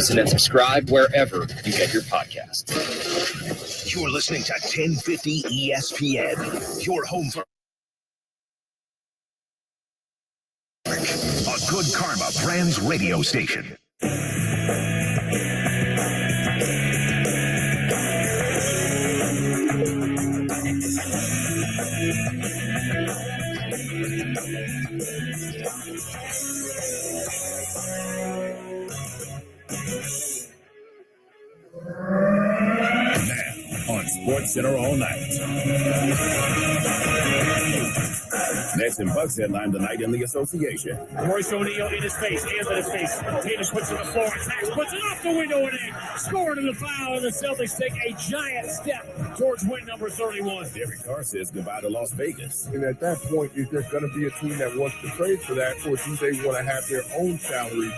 Listen and subscribe wherever you get your podcasts. You're listening to 1050 ESPN, your home for a Good Karma Brands radio station. On SportsCenter all night. Nets and Bucks headline tonight in the association. Royce O'Neal in his face, hands in his face. Tatum puts it on the floor, attacks, puts it off the window and in. Scored in the foul, and the Celtics take a giant step towards win number 31. Derek Carr says goodbye to Las Vegas. And at that point, is there going to be a team that wants to trade for that, or do they want to have their own salary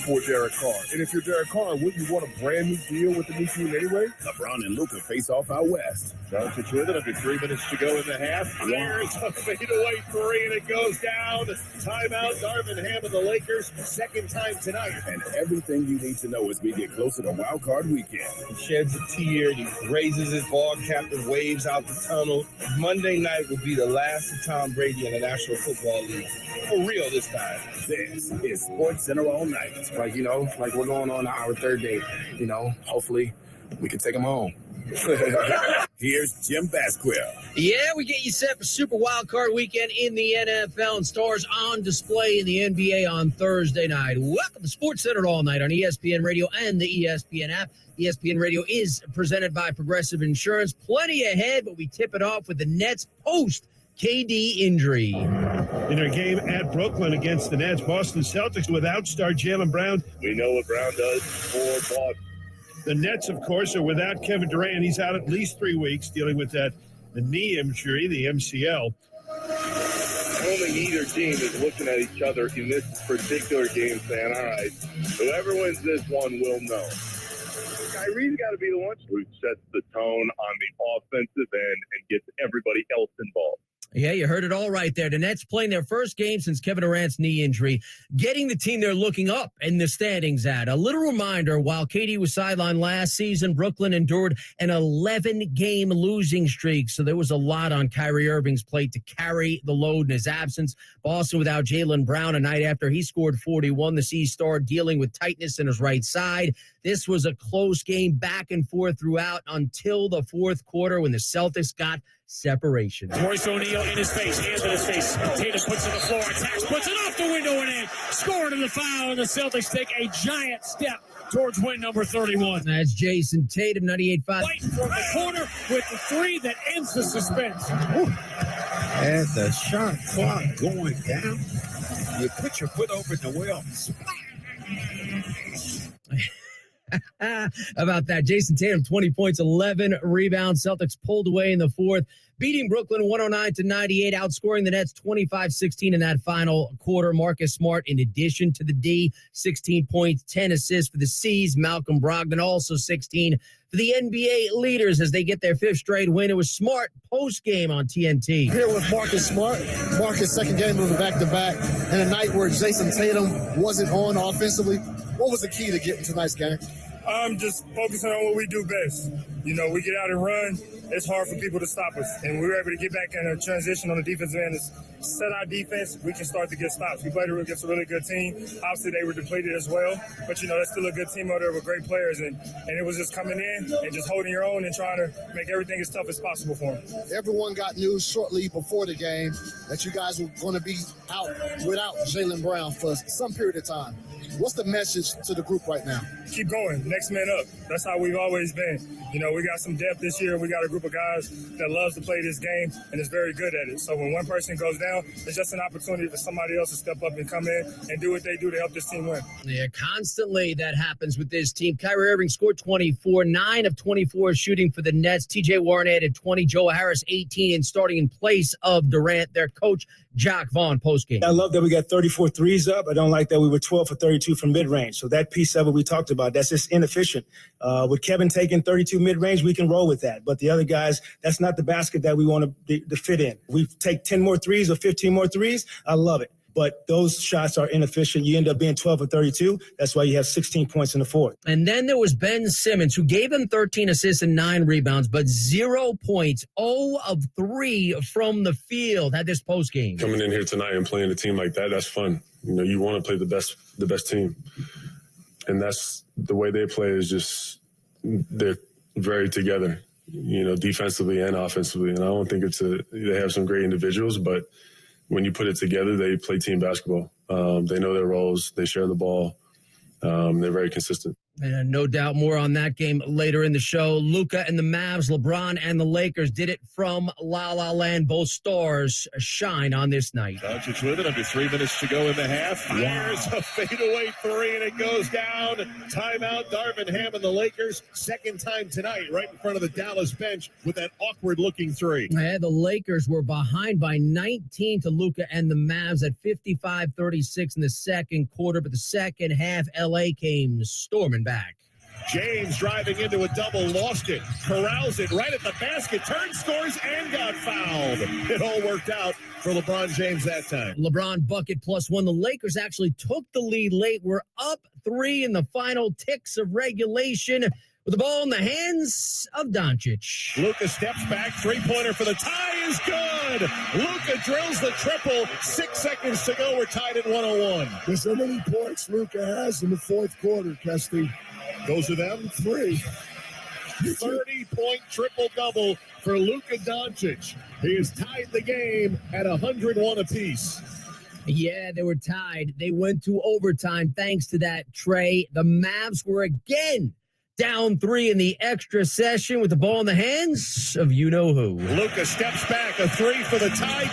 for Derek Carr? And if you're Derek Carr, wouldn't you want a brand new deal with the new team anyway? LeBron and Luka face off out west. Celtics with it under 3 minutes to go in the half. There's a fadeaway three, and it goes down. Timeout, Darvin Ham of the Lakers, second time tonight. And everything you need to know as we get closer to Wild Card Weekend. He sheds a tear, he raises his ball cap and waves out the tunnel. Monday night will be the last of Tom Brady in the National Football League. For real this time. This is SportsCenter all night. Like we're going on our third date. Hopefully we can take them home. Here's Jim Basquill. Yeah, we get you set for Super Wild Card Weekend in the NFL, and stars on display in the NBA on Thursday night. Welcome to SportsCenter all night on ESPN Radio and the ESPN app. ESPN Radio is presented by Progressive Insurance. Plenty ahead, but we tip it off with the Nets post KD injury. In their game at Brooklyn against the Nets, Boston Celtics without star Jaylen Brown. We know what Brown does for Boston. The Nets, of course, are without Kevin Durant. He's out at least 3 weeks dealing with the knee injury, the MCL. I don't think either team is looking at each other in this particular game saying, all right, whoever wins this one will know. Kyrie's got to be the one who sets the tone on the offensive end and gets everybody else involved. Yeah, you heard it all right there. The Nets playing their first game since Kevin Durant's knee injury, getting the team they're looking up in the standings at. A little reminder, while KD was sidelined last season, Brooklyn endured an 11-game losing streak, so there was a lot on Kyrie Irving's plate to carry the load in his absence. Boston without Jaylen Brown a night after he scored 41. The C-Star dealing with tightness in his right side. This was a close game back and forth throughout until the fourth quarter when the Celtics got separation. Royce O'Neal in his face, hands in his face. Tatum puts it on the floor, attacks, puts it off the window and in. Scored in the foul, and the Celtics take a giant step towards win number 31. That's Jason Tatum, 98.5. Right from the corner with the three that ends the suspense. And the shot clock going down. You put your foot over the wheel. How about that? Jason Tatum, 20 points, 11 rebounds. Celtics pulled away in the fourth, beating Brooklyn 109-98, outscoring the Nets 25-16 in that final quarter. Marcus Smart, in addition to the D, 16 points, 10 assists for the C's. Malcolm Brogdon, also 16 for the NBA leaders as they get their fifth straight win. It was Smart post-game on TNT. Here with Marcus Smart. Marcus' second game of the back-to-back, and a night where Jason Tatum wasn't on offensively. What was the key to getting tonight's game? Just focusing on what we do best. We get out and run. It's hard for people to stop us. And we were able to get back in a transition on the defensive end. Set our defense, we can start to get stops. We played against a really good team. Obviously, they were depleted as well. But, that's still a good team out there with great players. And it was just coming in and just holding your own and trying to make everything as tough as possible for them. Everyone got news shortly before the game that you guys were going to be out without Jaylen Brown for some period of time. What's the message to the group right now? Keep going. Next man up. That's how we've always been. We got some depth this year. We got a group of guys that loves to play this game and is very good at it. So when one person goes down, it's just an opportunity for somebody else to step up and come in and do what they do to help this team win. Yeah, constantly that happens with this team. Kyrie Irving scored 24, 9 of 24 shooting for the Nets. TJ Warren added 20, Joe Harris 18, and starting in place of Durant, their coach, Jacque Vaughn, postgame. I love that we got 34 threes up. I don't like that we were 12 for 32 from mid-range. So that piece of it we talked about, that's just inefficient. With Kevin taking 32 mid-range, we can roll with that. But the other guys, that's not the basket that we want to fit in. We take 10 more threes or 15 more threes. I love it. but those shots are inefficient. You end up being 12 or 32. That's why you have 16 points in the fourth. And then there was Ben Simmons, who gave him 13 assists and 9 rebounds, but 0 points, 0 of 3 from the field. Had this post game. Coming in here tonight and playing a team like that, that's fun. You know, you want to play the best team. And that's the way they play is just they're very together, you know, defensively and offensively. And I don't think they have some great individuals, but when you put it together, they play team basketball. They know their roles. They share the ball. They're very consistent. And no doubt more on that game later in the show. Luka and the Mavs, LeBron and the Lakers did it from La La Land. Both stars shine on this night. Doncic with it under 3 minutes to go in the half. Fires a fadeaway 3, and it goes down. Timeout, Darvin Ham and the Lakers. Second time tonight, right in front of the Dallas bench with that awkward-looking 3. Yeah, the Lakers were behind by 19 to Luka and the Mavs at 55-36 in the second quarter, but the second half, L.A. came storming back. James driving into a double, lost it, corrals it right at the basket, turns, scores, and got fouled. It all worked out for LeBron James that time. LeBron bucket +1. The Lakers actually took the lead late. We're up 3 in the final ticks of regulation with the ball in the hands of Doncic. Luka steps back, three-pointer for the tie is good. Luka drills the triple. 6 seconds to go. We're tied at 101. There's so many points Luka has in the fourth quarter, Kesty. Those are them. 3. 30-point triple-double for Luka Doncic. He has tied the game at 101 apiece. Yeah, they were tied. They went to overtime thanks to that tray. The Mavs were again down 3 in the extra session with the ball in the hands of you-know-who. Luka steps back, a 3 for the tie.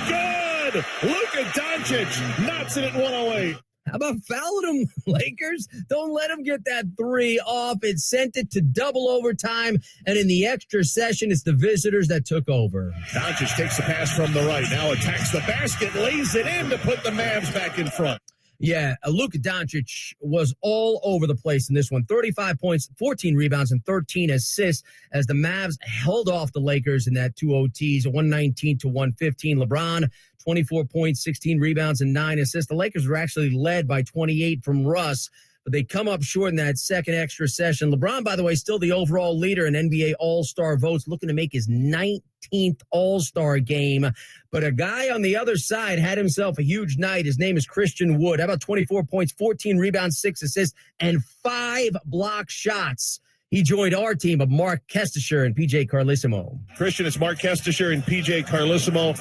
Good! Luka Doncic knocks it at 108. How about fouling him, Lakers? Don't let him get that 3 off. It sent it to double overtime, and in the extra session, it's the visitors that took over. Doncic takes the pass from the right, now attacks the basket, lays it in to put the Mavs back in front. Yeah, Luka Doncic was all over the place in this one. 35 points, 14 rebounds, and 13 assists as the Mavs held off the Lakers in that 2 OTs, 119-115. LeBron, 24 points, 16 rebounds, and 9 assists. The Lakers were actually led by 28 from Russ, but they come up short in that second extra session. LeBron, by the way, still the overall leader in NBA All-Star votes, looking to make his 19th All-Star game. But a guy on the other side had himself a huge night. His name is Christian Wood. How about 24 points, 14 rebounds, 6 assists, and 5 block shots? He joined our team of Mark Kestisher and PJ Carlissimo. Christian, it's Mark Kestisher and PJ Carlissimo.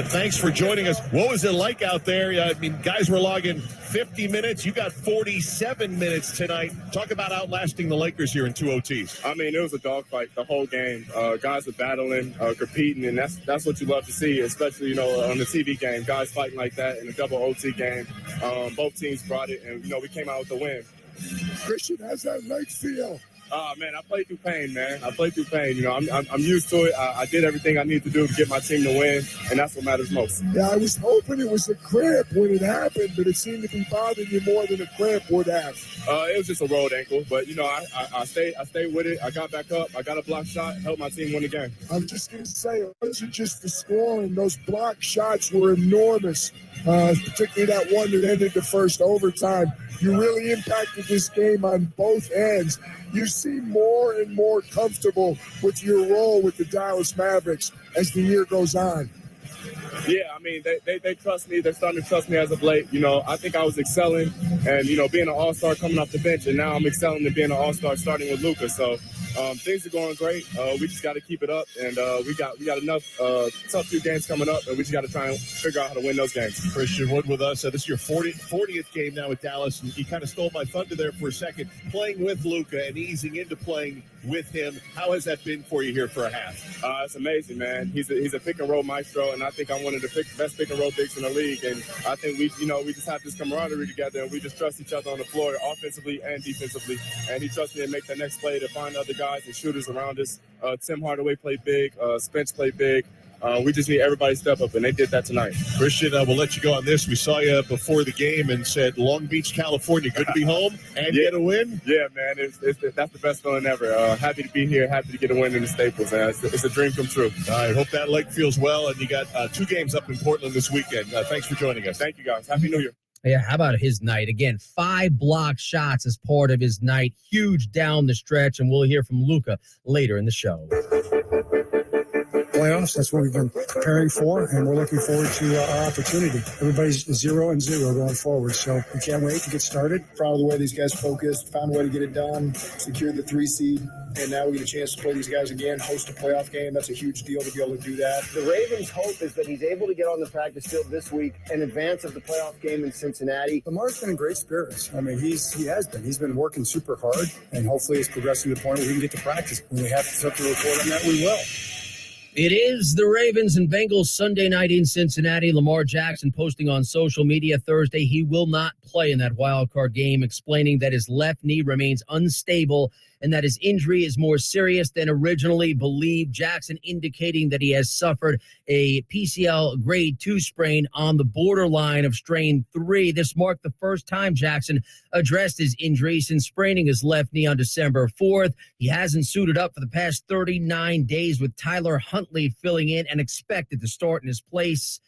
Thanks for joining us. What was it like out there? I mean, guys were logging 50 minutes. You got 47 minutes tonight. Talk about outlasting the Lakers here in 2 OTs. I mean, it was a dogfight the whole game. Guys were battling, competing, and that's what you love to see, especially, you know, on the TV game. Guys fighting like that in a double OT game. Both teams brought it, and, you know, we came out with the win. Christian, how's that night feel? Man, I played through pain, man. I played through pain. You know, I'm used to it. I did everything I needed to do to get my team to win, and that's what matters most. Yeah, I was hoping it was a cramp when it happened, but it seemed to be bothering you more than a cramp would have. It was just a rolled ankle, but, you know, I stayed with it. I got back up. I got a block shot, helped my team win the game. I'm just going to say, it wasn't just the scoring. Those block shots were enormous, particularly that one that ended the first overtime. You really impacted this game on both ends. You seem more and more comfortable with your role with the Dallas Mavericks as the year goes on. Yeah, I mean, they trust me. They're starting to trust me as of late. You know, I think I was excelling and, you know, being an all-star coming off the bench, and now I'm excelling and being an all-star starting with Luka. So things are going great. We just got to keep it up, and we got enough tough few games coming up, and we just got to try and figure out how to win those games. Christian Wood with us. This is your 40th game now with Dallas, and you kind of stole my thunder there for a second. Playing with Luka and easing into playing with him, how has that been for you here for a half? It's amazing, man. He's a pick-and-roll maestro, and I think I'm one of the best pick-and-roll bigs in the league, and I think we just have this camaraderie together, and we just trust each other on the floor, offensively and defensively, and he trusts me to make the next play to find other guys and shooters around us. Tim Hardaway played big. Spence played big. We just need everybody to step up, and they did that tonight. Christian, we'll let you go on this. We saw you before the game and said Long Beach, California, good to be home and get a win. Yeah, man, that's the best feeling ever. Happy to be here, happy to get a win in the Staples, man. It's a dream come true. I hope that leg feels well, and you got 2 games up in Portland this weekend. Thanks for joining us. Thank you, guys. Happy New Year. Yeah, how about his night? Again, 5 block shots as part of his night. Huge down the stretch, and we'll hear from Luka later in the show. Playoffs, that's what we've been preparing for, and we're looking forward to our opportunity. Everybody's 0-0 going forward, so we can't wait to get started. Proud of the way these guys focused, found a way to get it done, secured the 3 seed, and now we get a chance to play these guys again, host a playoff game. That's a huge deal to be able to do that. The Ravens' hope is that he's able to get on the practice field this week in advance of the playoff game in Cincinnati. Lamar's been in great spirits. I mean, he has been. He's been working super hard, and hopefully it's progressing to the point where we can get to practice. When we have to report on that, we will. It is the Ravens and Bengals Sunday night in Cincinnati. Lamar Jackson posting on social media Thursday he will not play in that wild card game, explaining that his left knee remains unstable and that his injury is more serious than originally believed. Jackson indicating that he has suffered a PCL grade 2 sprain on the borderline of strain 3. This marked the first time Jackson addressed his injury since spraining his left knee on December 4th. He hasn't suited up for the past 39 days, with Tyler Huntley filling in and expected to start in his place.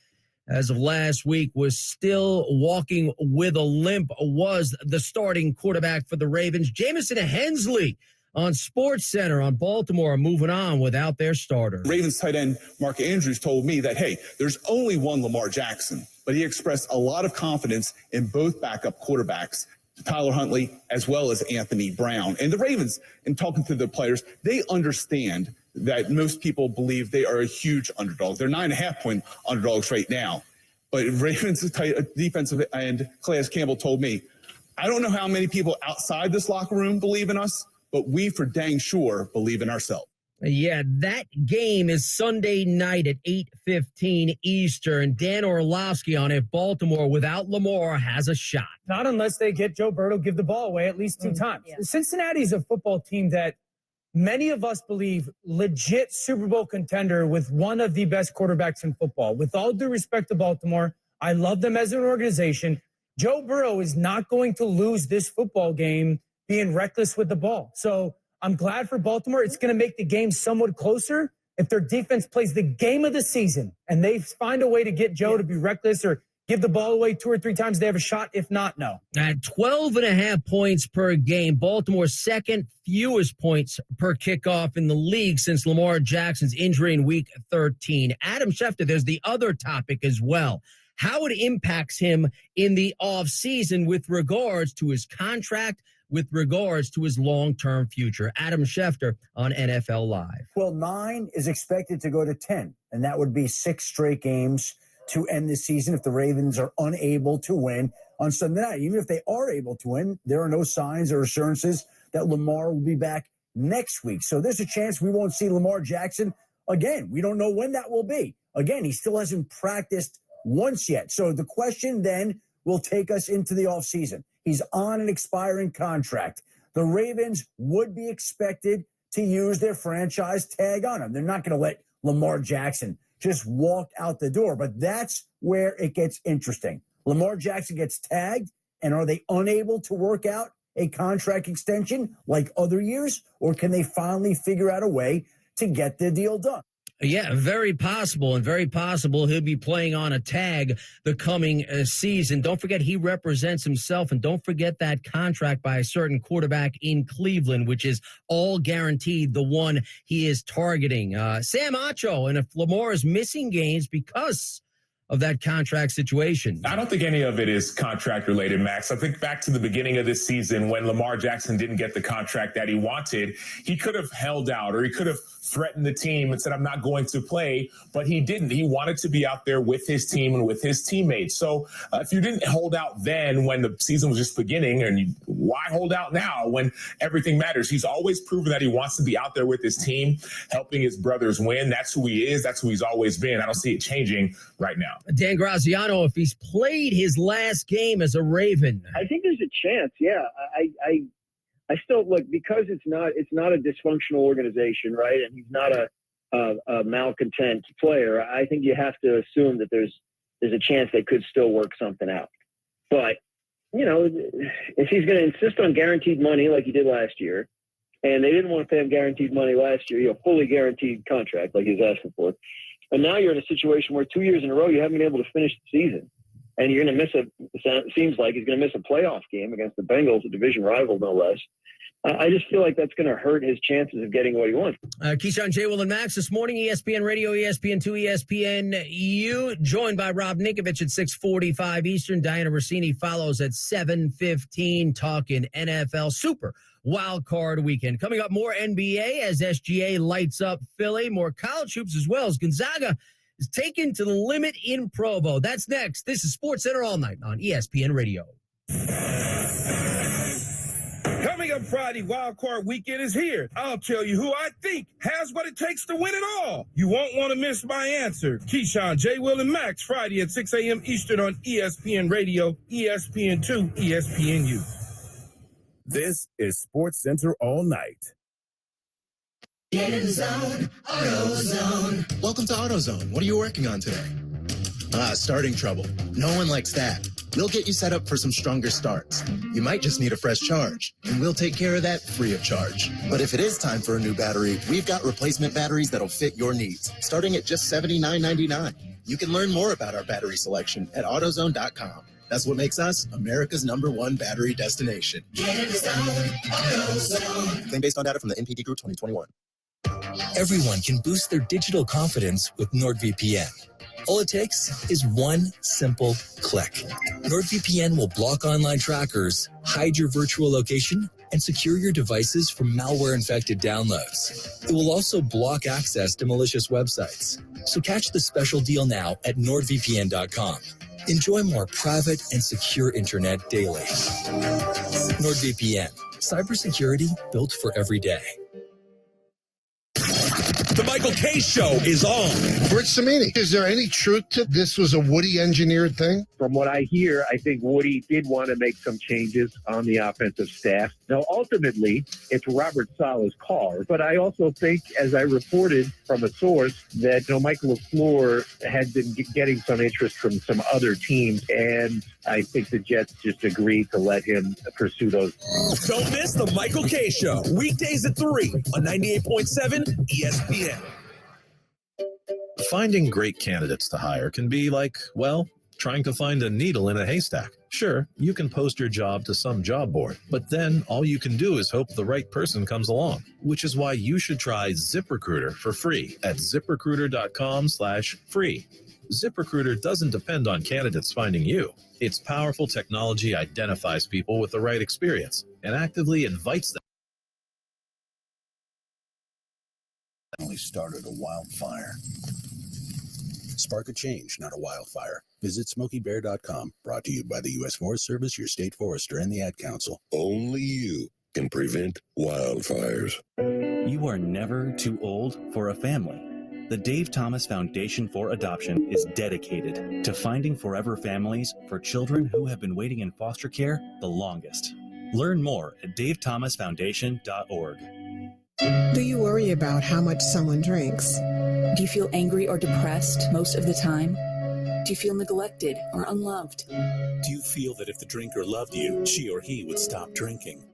As of last week, was still walking with a limp, was the starting quarterback for the Ravens. Jamison Hensley on SportsCenter on Baltimore moving on without their starter. Ravens tight end Mark Andrews told me that, hey, there's only one Lamar Jackson, but he expressed a lot of confidence in both backup quarterbacks, Tyler Huntley as well as Anthony Brown. And the Ravens, in talking to the players, they understand that most people believe they are a huge underdog. They're 9.5-point underdogs right now. But Ravens defensive end Calais Campbell told me, I don't know how many people outside this locker room believe in us, but we for dang sure believe in ourselves. Yeah, that game is Sunday night at 8:15 Eastern. Dan Orlovsky on if Baltimore without Lamar has a shot. Not unless they get Joe Burrow give the ball away at least 2 times. Yeah. Cincinnati is a football team that many of us believe legit Super Bowl contender with one of the best quarterbacks in football. With all due respect to Baltimore, I love them as an organization. Joe Burrow is not going to lose this football game being reckless with the ball. So I'm glad for Baltimore. It's going to make the game somewhat closer if their defense plays the game of the season and they find a way to get Joe to be reckless or give the ball away 2 or 3 times. They have a shot. If not, no. At 12.5 points per game, Baltimore's second fewest points per kickoff in the league since Lamar Jackson's injury in Week 13. Adam Schefter, there's the other topic as well. How it impacts him in the offseason with regards to his contract, with regards to his long-term future. Adam Schefter on NFL Live. Well, 9 is expected to go to 10, and that would be 6 straight games to end the season if the Ravens are unable to win on Sunday night. Even if they are able to win, there are no signs or assurances that Lamar will be back next week. So there's a chance we won't see Lamar Jackson again. We don't know when that will be. Again, he still hasn't practiced once yet. So the question then will take us into the offseason. He's on an expiring contract. The Ravens would be expected to use their franchise tag on him. They're not going to let Lamar Jackson just walk out the door. But that's where it gets interesting. Lamar Jackson gets tagged, and are they unable to work out a contract extension like other years? Or can they finally figure out a way to get the deal done? Yeah, very possible, and very possible he'll be playing on a tag the coming season. Don't forget he represents himself, and don't forget that contract by a certain quarterback in Cleveland, which is all guaranteed the one he is targeting. Sam Acho, and if Lamar is missing games because of that contract situation. I don't think any of it is contract related, Max. I think back to the beginning of this season when Lamar Jackson didn't get the contract that he wanted, he could have held out, or he could have threatened the team and said, I'm not going to play, but he didn't. He wanted to be out there with his team and with his teammates. So if you didn't hold out then when the season was just beginning, and why hold out now when everything matters? He's always proven that he wants to be out there with his team, helping his brothers win. That's who he is. That's who he's always been. I don't see it changing right now. Dan Graziano, if he's played his last game as a Raven. I think there's a chance, yeah. I still look, because it's not a dysfunctional organization, right? And he's not a a malcontent player, I think you have to assume that there's a chance they could still work something out. But, if he's going to insist on guaranteed money like he did last year, and they didn't want to pay him guaranteed money last year, fully guaranteed contract like he was asking for, and now you're in a situation where 2 years in a row you haven't been able to finish the season, and you're going to miss it seems like he's going to miss a playoff game against the Bengals, a division rival no less. I just feel like that's going to hurt his chances of getting what he wants. Keyshawn, J. Will, and Max this morning, ESPN Radio, ESPN2, ESPNU, joined by Rob Ninkovich at 6:45 Eastern. Diana Rossini follows at 7:15, talking NFL Super Wild Card Weekend. Coming up, more NBA as SGA lights up Philly, more college hoops as well as Gonzaga is taken to the limit in Provo. That's next. This is Sports Center All Night on ESPN Radio. Coming up Friday, Wild Card Weekend is here. I'll tell you who I think has what it takes to win it all. You won't want to miss my answer. Keyshawn, J. Will, and Max, Friday at 6 a.m. Eastern on ESPN Radio, ESPN2, ESPNU. This is Sports Center All Night. Get in the zone, AutoZone. Welcome to AutoZone. What are you working on today? Starting trouble. No one likes that. We'll get you set up for some stronger starts. You might just need a fresh charge, and we'll take care of that free of charge. But if it is time for a new battery, we've got replacement batteries that'll fit your needs, starting at just $79.99. You can learn more about our battery selection at AutoZone.com. That's what makes us America's #1 battery destination. Get in the zone, AutoZone. Claim based on data from the NPD Group 2021. Everyone can boost their digital confidence with NordVPN. All it takes is one simple click. NordVPN will block online trackers, hide your virtual location, and secure your devices from malware-infected downloads. It will also block access to malicious websites. So catch the special deal now at NordVPN.com. Enjoy more private and secure internet daily. NordVPN. Cybersecurity built for every day. The Michael K. Show is on. Rich Cimini, is there any truth to this was a Woody engineered thing? From what I hear, I think Woody did want to make some changes on the offensive staff. Now, ultimately, it's Robert Saleh's call. But I also think, as I reported from a source, that Michael LaFleur had been getting some interest from some other teams, and I think the Jets just agreed to let him pursue those. Don't miss the Michael K. Show, weekdays at 3 on 98.7 ESPN. Finding great candidates to hire can be like, well, trying to find a needle in a haystack. Sure, you can post your job to some job board, but then all you can do is hope the right person comes along, which is why you should try ZipRecruiter for free at ZipRecruiter.com/free. ZipRecruiter doesn't depend on candidates finding you. Its powerful technology identifies people with the right experience and actively invites them. Only started a wildfire. Spark a change, not a wildfire. Visit SmokeyBear.com. Brought to you by the U.S. Forest Service, your state forester, and the Ad Council. Only you can prevent wildfires. You are never too old for a family. The Dave Thomas Foundation for Adoption is dedicated to finding forever families for children who have been waiting in foster care the longest. Learn more at davethomasfoundation.org. Do you worry about how much someone drinks? Do you feel angry or depressed most of the time? Do you feel neglected or unloved? Do you feel that if the drinker loved you, she or he would stop drinking?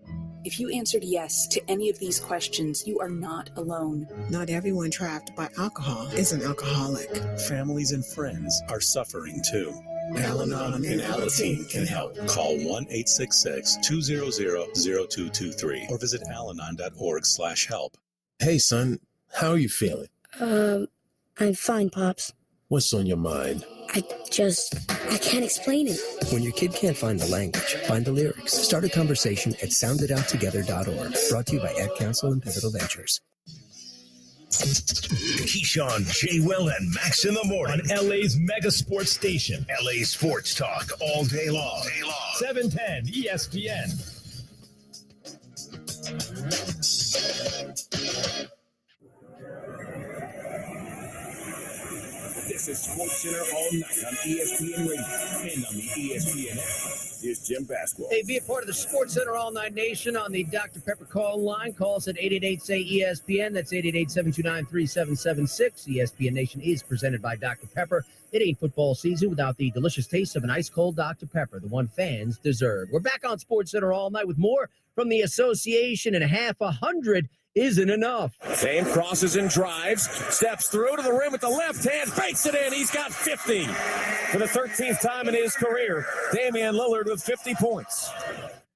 If you answered yes to any of these questions, you are not alone. Not everyone trapped by alcohol is an alcoholic. Families and friends are suffering too. Al-Anon and Alateen can help. Call 1-866-200-0223 or visit alanon.org/help. Hey, son, how are you feeling? I'm fine, Pops. What's on your mind? I can't explain it. When your kid can't find the language, find the lyrics. Start a conversation at soundedouttogether.org. Brought to you by Ad Council and Pivotal Ventures. Keyshawn, J. Will, and Max in the morning on LA's mega sports station. LA Sports Talk all day long. 710 ESPN. This is SportsCenter all night on ESPN Radio and on the ESPN app. Here's Jim Basquiat. Hey, be a part of the SportsCenter All Night Nation on the Dr. Pepper call line. Call us at 888-SAY-ESPN. That's 888-729-3776. ESPN Nation is presented by Dr. Pepper. It ain't football season without the delicious taste of an ice-cold Dr. Pepper, the one fans deserve. We're back on SportsCenter all night with more from the association, and half 100 isn't enough. Fame crosses and drives, steps through to the rim with the left hand, fakes it in. He's got 50 for the 13th time in his career. Damian Lillard with 50 points.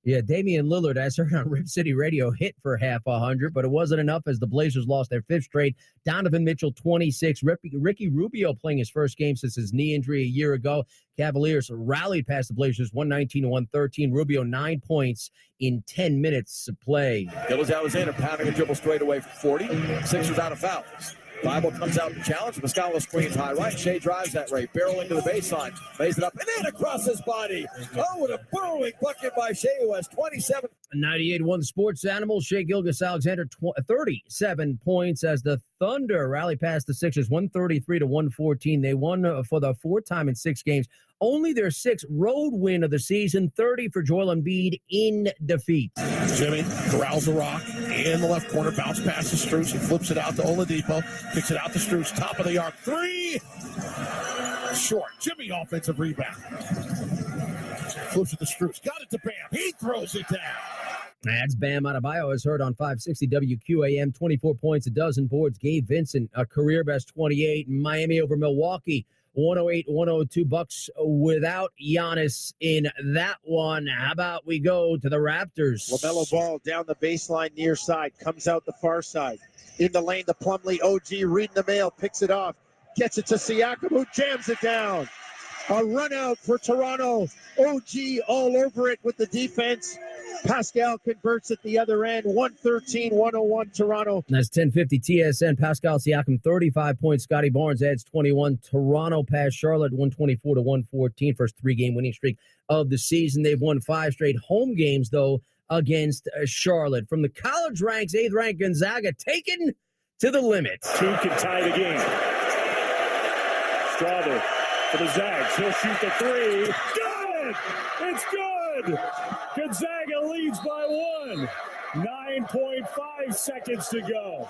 Yeah, Damian Lillard, as heard on Rip City Radio, hit for half 100, but it wasn't enough as the Blazers lost their fifth straight. Donovan Mitchell, 26. Ricky Rubio playing his first game since his knee injury a year ago. Cavaliers rallied past the Blazers 119-113. Rubio, 9 points in 10 minutes of play. Gilles Alexander pounding a dribble straight away for 40. Sixers out of fouls. Bible comes out to challenge. Muscala screens high right. Shea drives that way. Barreling to the baseline. Lays it up. And then across his body. Oh, what a burrowing bucket by Shea, who has 27. 98-1 Sports Animal. Shea Gilgeous-Alexander, 37 points as the Thunder rally past the Sixers 133-114. They won for the fourth time in 6 games. Only their 6th road win of the season, 30 for Joel Embiid in defeat. Jimmy corrals the rock in the left corner, bounce past to Strus. He flips it out to Oladipo, picks it out to Strus, top of the arc, 3. Short. Jimmy offensive rebound. Flips it to Strus. Got it to Bam. He throws it down. That's Bam Adebayo, as heard on 560 WQAM. 24 points, a dozen boards. Gabe Vincent, a career best 28. Miami over Milwaukee. 108-102 Bucks without Giannis in that one. How about we go to the Raptors? LaMelo Ball down the baseline near side, comes out the far side. In the lane, the Plumlee OG reading the mail, picks it off, gets it to Siakam, who jams it down. A run out for Toronto. OG all over it with the defense. Pascal converts at the other end. 113-101 Toronto. That's 1050 TSN. Pascal Siakam, 35 points. Scotty Barnes adds 21. Toronto past Charlotte, 124-114. First 3-game winning streak of the season. They've won 5 straight home games, though, against Charlotte. From the college ranks, 8th ranked Gonzaga taken to the limit. 2 can tie the game. Strawther for the Zags. He'll shoot the 3. Good! It's good! Gonzaga leads by 1. 9.5 seconds to go.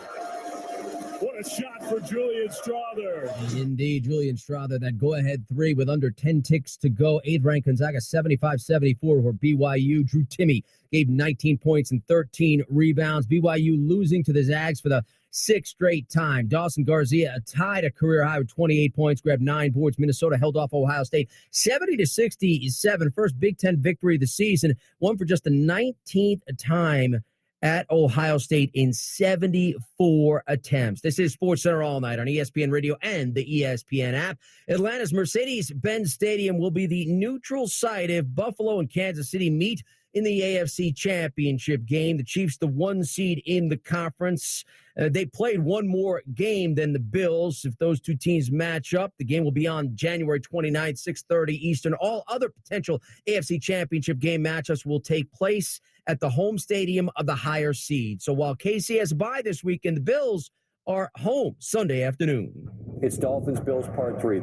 What a shot for Julian Strawther. Indeed, Julian Strawther, that go-ahead 3 with under 10 ticks to go. 8th ranked Gonzaga, 75-74 for BYU. Drew Timme gave 19 points and 13 rebounds. BYU losing to the Zags for the 6th straight time. Dawson Garcia tied a career high with 28 points, grabbed 9 boards. Minnesota held off Ohio State 70-67. First Big Ten victory of the season. Won for just the 19th time at Ohio State in 74 attempts. This is SportsCenter all night on ESPN Radio and the ESPN app. Atlanta's Mercedes-Benz Stadium will be the neutral site if Buffalo and Kansas City meet in the AFC Championship game. The Chiefs, the 1 seed in the conference. They played one more game than the Bills. If those 2 teams match up, the game will be on January 29th, 6:30 Eastern. All other potential AFC Championship game matchups will take place at the home stadium of the higher seed. So while KC has a bye this weekend, the Bills are home Sunday afternoon. It's Dolphins-Bills Part 3.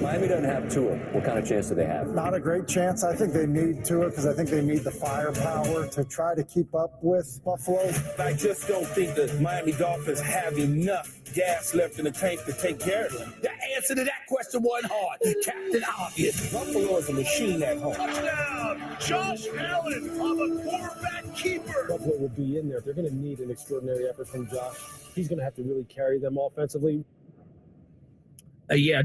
Miami doesn't have Tua. What kind of chance do they have? Not a great chance. I think they need Tua because I think they need the firepower to try to keep up with Buffalo. I just don't think the Miami Dolphins have enough gas left in the tank to take care of them. The answer to that question wasn't hard. Captain Obvious. Buffalo is a machine at home. Touchdown! Josh Allen on the quarterback keeper. Buffalo will be in there. If they're going to need an extraordinary effort from Josh, he's going to have to really carry them offensively.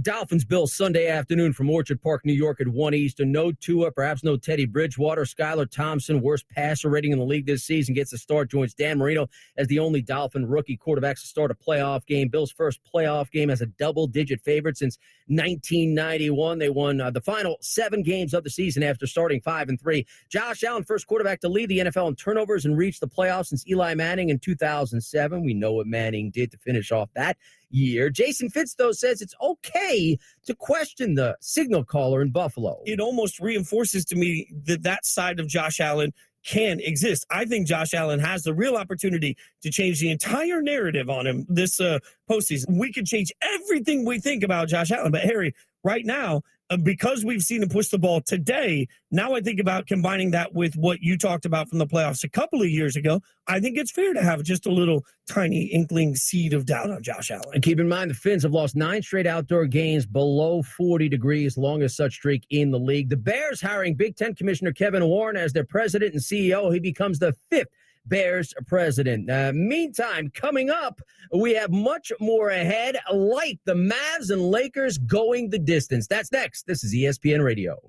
Dolphins-Bills Sunday afternoon from Orchard Park, New York at 1 Eastern. No Tua, perhaps no Teddy Bridgewater. Skylar Thompson, worst passer rating in the league this season, gets the start. Joins Dan Marino as the only Dolphin rookie quarterback to start a playoff game. Bills' first playoff game as a double-digit favorite since 1991. They won the final 7 games of the season after starting 5-3. Josh Allen, first quarterback to lead the NFL in turnovers and reach the playoffs since Eli Manning in 2007. We know what Manning did to finish off that year. Jason Fitz, though, says it's okay to question the signal caller in Buffalo. It almost reinforces to me that side of Josh Allen can exist. I think Josh Allen has the real opportunity to change the entire narrative on him this postseason. We could change everything we think about Josh Allen. But, Harry, right now, because we've seen him push the ball today, now I think about combining that with what you talked about from the playoffs a couple of years ago. I think it's fair to have just a little tiny inkling seed of doubt on Josh Allen. And keep in mind, the Finns have lost 9 straight outdoor games below 40 degrees, longest such streak in the league. The Bears hiring Big Ten Commissioner Kevin Warren as their president and CEO. He becomes the 5th Bears president. Meantime, coming up, we have much more ahead, like the Mavs and Lakers going the distance. That's next. This is ESPN Radio.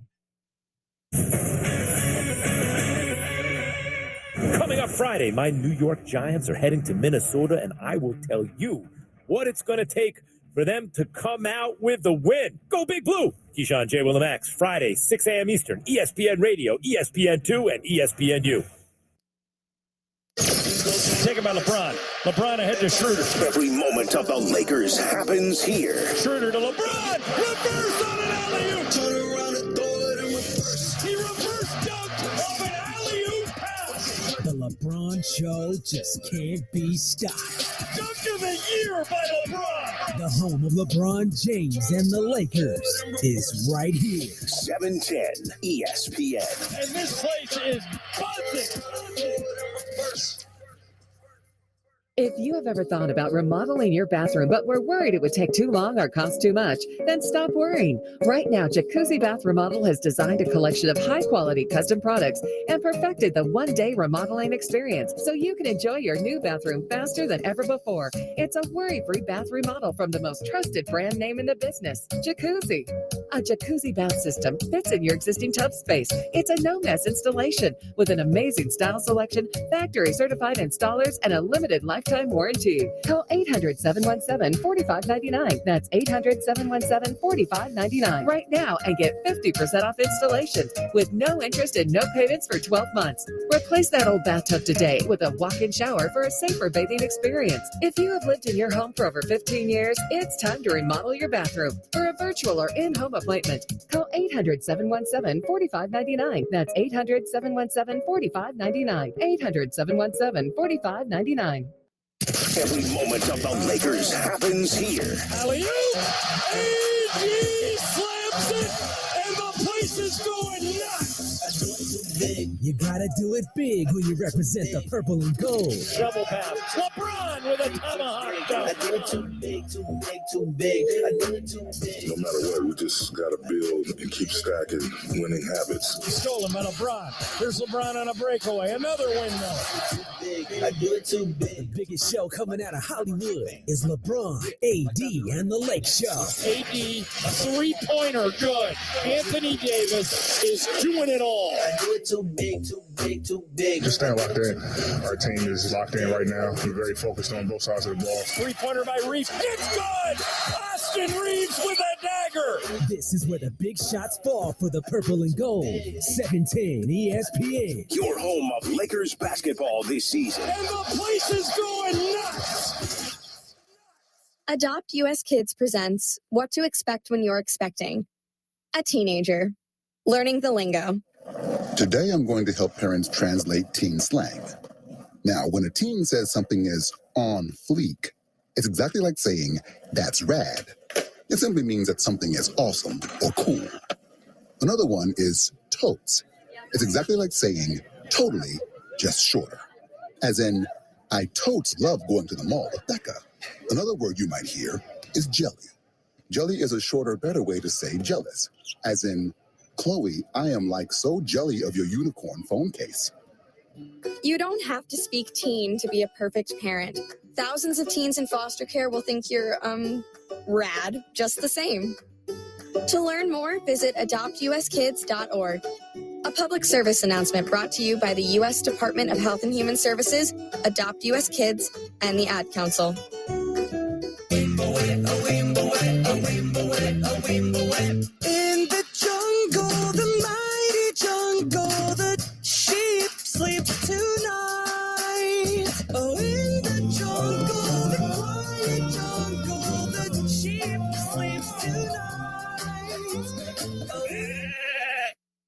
Coming up Friday, my New York Giants are heading to Minnesota, and I will tell you what it's going to take for them to come out with the win. Go Big Blue! Keyshawn J. Willimax, Friday, 6 a.m. Eastern, ESPN Radio, ESPN2, and ESPNU. Taken by LeBron. LeBron ahead to Schroeder. Every moment of the Lakers happens here. Schroeder to LeBron. Reverse on an alley-oop. Turn around and throw it in reverse. He reverse dunked off an alley-oop pass. The LeBron Show just can't be stopped. Dunk of the year by LeBron. The home of LeBron James and the Lakers is right here. 710 ESPN. And this place is buzzing. If you have ever thought about remodeling your bathroom but were worried it would take too long or cost too much, then stop worrying. Right now, Jacuzzi Bath Remodel has designed a collection of high-quality custom products and perfected the one-day remodeling experience so you can enjoy your new bathroom faster than ever before. It's a worry-free bath remodel from the most trusted brand name in the business, Jacuzzi. A jacuzzi bath system fits in your existing tub space. It's a no-mess installation with an amazing style selection, factory-certified installers, and a limited lifetime warranty. Call 800-717-4599. That's 800-717-4599 right now and get 50% off installation with no interest and no payments for 12 months. Replace that old bathtub today with a walk-in shower for a safer bathing experience. If you have lived in your home for over 15 years, it's time to remodel your bathroom. For a virtual or in-home appointment, call 800-717-4599. That's 800-717-4599. 800-717-4599. Every moment of the Lakers happens here. Alley-oop! AD slams it, and the place is going nuts. You gotta do it big when you represent the purple and gold. Shovel pass. LeBron with a tomahawk dunk. I do it too big, too big, too big. I do it too big. No matter what, we just gotta build and keep stacking winning habits. Stolen by LeBron. Here's LeBron on a breakaway. Another windmill. I do it too big. The biggest show coming out of Hollywood is LeBron, AD, and the Lake Show. AD, a three-pointer, good. Anthony Davis is doing it all. I do it too big, too big, too big. Just staying locked in. Our team is locked in right now. We're very focused on both sides of the ball. Three-pointer by Reeves. It's good! Austin Reeves with a dagger. This is where the big shots fall for the purple and gold. 710 ESPN. Your home of Lakers basketball this season. And the place is going nuts. Adopt US Kids presents What to Expect When You're Expecting. A teenager. Learning the lingo. Today, I'm going to help parents translate teen slang. Now, when a teen says something is on fleek, it's exactly like saying, that's rad. It simply means that something is awesome or cool. Another one is totes. It's exactly like saying, totally, just shorter. As in, I totes love going to the mall with Becca. Another word you might hear is jelly. Jelly is a shorter, better way to say jealous. As in, Chloe, I am like so jelly of your unicorn phone case. You don't have to speak teen to be a perfect parent. Thousands of teens in foster care will think you're, rad just the same. To learn more, visit adoptuskids.org. A public service announcement brought to you by the U.S. Department of Health and Human Services, Adopt U.S. Kids, and the Ad Council. In the jungle, the mighty jungle, the sheep sleep tonight. Oh, in the jungle, the quiet jungle, the sheep sleep tonight.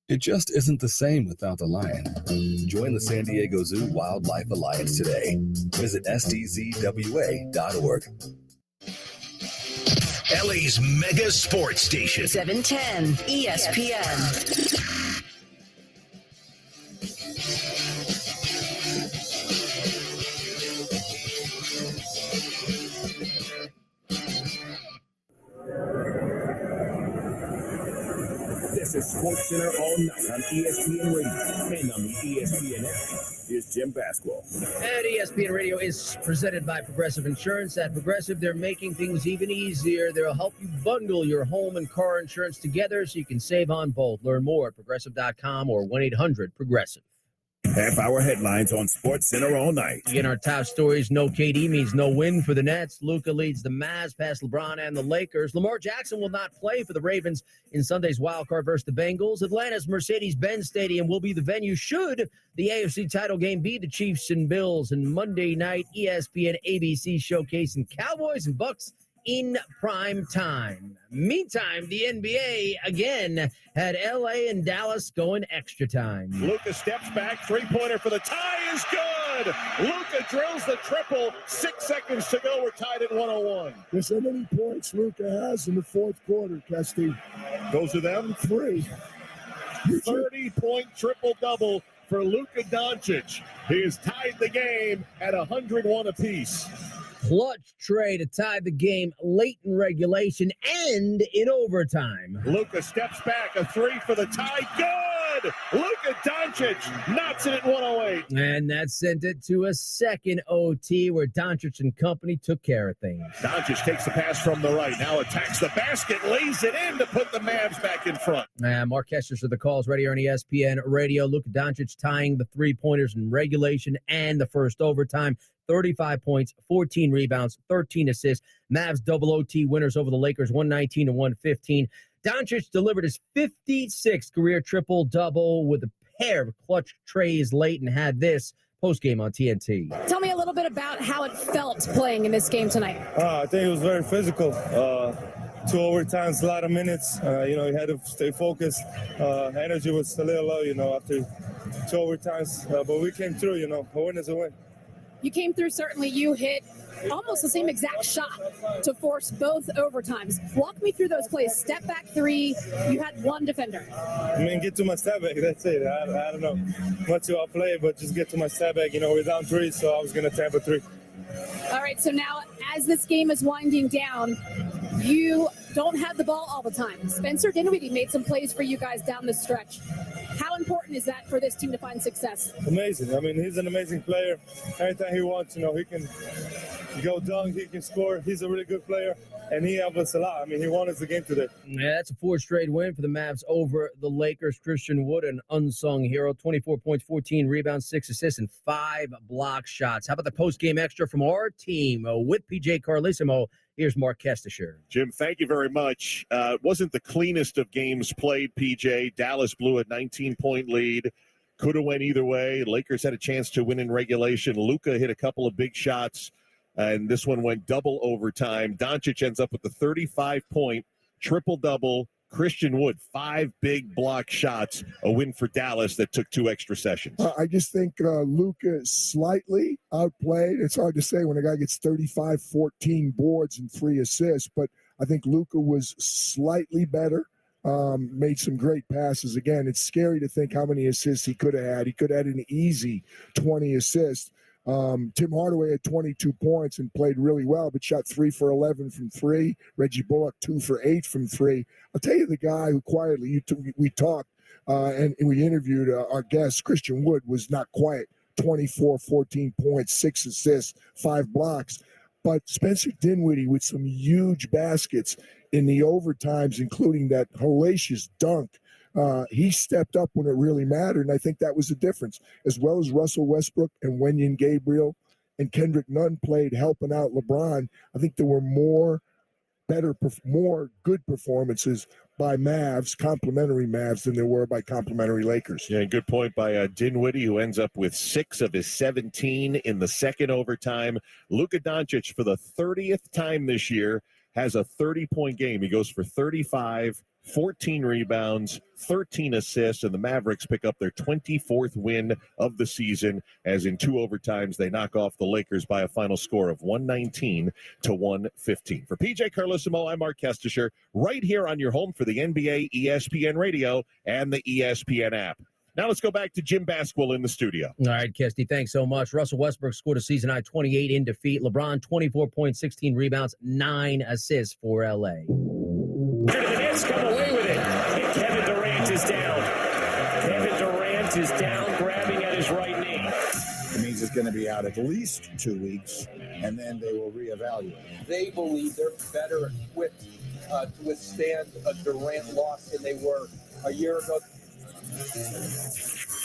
It just isn't the same without the lion. Join the San Diego Zoo Wildlife Alliance today. Visit sdzwa.org. LA's mega sports station. 710 ESPN. This is SportsCenter all night on ESPN Radio and on the ESPN app. Here's Jim Basquiat. And ESPN Radio is presented by Progressive Insurance. At Progressive, they're making things even easier. They'll help you bundle your home and car insurance together so you can save on both. Learn more at Progressive.com or 1-800-PROGRESSIVE. Half-hour headlines on SportsCenter all night. In our top stories, no KD means no win for the Nets. Luka leads the Mavs past LeBron and the Lakers. Lamar Jackson will not play for the Ravens in Sunday's wildcard versus the Bengals. Atlanta's Mercedes-Benz Stadium will be the venue should the AFC title game be the Chiefs and Bills. And Monday night, ESPN ABC showcasing Cowboys and Bucks in prime time. Meantime, the NBA again had LA and Dallas going extra time. Luka steps back, three-pointer for the tie is good. Luka drills the triple. 6 seconds to go. We're tied at 101. Guess how many points Luka has in the fourth quarter, Kesty? Those are them. 3. 30-point triple-double for Luka Doncic. He has tied the game at 101 apiece. Clutch tray to tie the game late in regulation and in overtime. Luka steps back, a three for the tie. Good! Luka Doncic knocks it at 108. And that sent it to a second OT where Doncic and company took care of things. Doncic takes the pass from the right, now attacks the basket, lays it in to put the Mavs back in front. Mark Kesters for the calls right here on ESPN Radio. Luka Doncic tying the three-pointers in regulation and the first overtime. 35 points, 14 rebounds, 13 assists. Mavs double OT winners over the Lakers, 119-115. Doncic delivered his 56th career triple-double with a pair of clutch trays late and had this postgame on TNT. Tell me a little bit about how it felt playing in this game tonight. I think it was very physical. 2 overtimes, a lot of minutes. You had to stay focused. Energy was a little low, after 2 overtimes. But we came through, a win is a win. You came through, certainly. You hit almost the same exact shot to force both overtimes. Walk me through those plays. Step back three. You had one defender. Get to my step back. That's it. I don't know much about play, but just get to my step back. We're down 3, so I was going to tap a 3. All right, so now as this game is winding down, you don't have the ball all the time. Spencer Dinwiddie made some plays for you guys down the stretch. How important is that for this team to find success? Amazing. He's an amazing player. Anytime he wants, he can go dunk, he can score. He's a really good player, and he helped us a lot. He won us the game today. Yeah, that's a 4th straight win for the Mavs over the Lakers. Christian Wood, an unsung hero, 24 points, 14 rebounds, 6 assists, and 5 block shots. How about the post-game extra from our team with PJ Carlesimo? Here's Mark Kestisher. Jim, thank you very much. It wasn't the cleanest of games played, PJ. Dallas blew a 19-point lead. Could have went either way. Lakers had a chance to win in regulation. Luka hit a couple of big shots, and this one went double overtime. Doncic ends up with the 35-point triple-double. Christian Wood, 5 big block shots, a win for Dallas that took 2 extra sessions. I just think Luka slightly outplayed. It's hard to say when a guy gets 35, 14 boards and 3 assists, but I think Luka was slightly better, made some great passes. Again, it's scary to think how many assists he could have had. He could have had an easy 20 assists. Tim Hardaway had 22 points and played really well, but shot 3 for 11 from 3. Reggie Bullock, 2 for 8 from 3. I'll tell you the guy who quietly, we talked and we interviewed our guest, Christian Wood, was not quiet. 24, 14 points, 6 assists, 5 blocks. But Spencer Dinwiddie with some huge baskets in the overtimes, including that hellacious dunk. He stepped up when it really mattered, and I think that was the difference. As well as Russell Westbrook and Wenyen Gabriel and Kendrick Nunn played helping out LeBron, I think there were more good performances by complimentary Mavs, than there were by complimentary Lakers. Yeah, good point by Dinwiddie, who ends up with 6 of his 17 in the second overtime. Luka Doncic, for the 30th time this year, has a 30-point game. He goes for 35, 14 rebounds, 13 assists, and the Mavericks pick up their 24th win of the season, as in 2 overtimes they knock off the Lakers by a final score of 119 to 115. For PJ Carlissimo, I'm Mark Kestisher, right here on your home for the NBA, ESPN Radio, and the ESPN app. Now let's go back to Jim Basquill in the studio. All right, Kesty, thanks so much. Russell Westbrook scored a season-high 28 in defeat. LeBron, 24 points, 16 rebounds, 9 assists for L.A. The Nets come away with it, and Kevin Durant is down. Kevin Durant is down, grabbing at his right knee. It means it's going to be out at least 2 weeks, and then they will reevaluate. They believe they're better equipped to withstand a Durant loss than they were a year ago.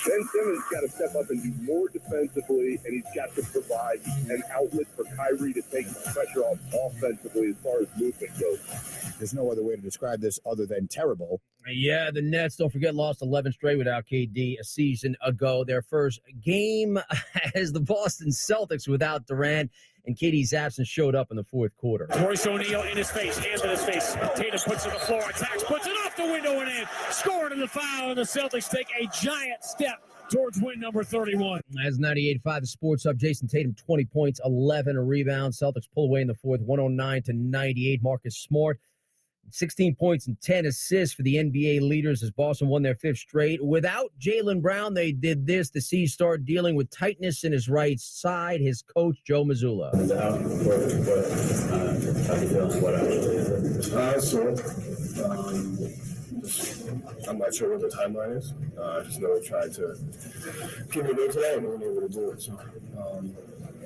Ben Simmons got to step up and do more defensively, and he's got to provide an outlet for Kyrie to take the pressure off offensively as far as movement goes. There's no other way to describe this other than terrible. Yeah, the Nets, don't forget, lost 11 straight without KD a season ago. Their first game as the Boston Celtics without Durant, and KD's absence showed up in the fourth quarter. Royce O'Neal in his face, hands in his face. Tatum puts it on the floor, attacks, puts it off the window and in. Scored in the foul, and the Celtics take a giant step towards win number 31. As 98.5, the Sports Hub, Jason Tatum, 20 points, 11 rebounds. Celtics pull away in the fourth, 109-98. Marcus Smart, 16 points and 10 assists for the NBA leaders as Boston won their 5th straight. Without Jaylen Brown, they did this to see start dealing with tightness in his right side. His coach, Joe Mazzulla. I'm not sure what the timeline is. I just know I tried to keep it good today and we weren't able to do it. So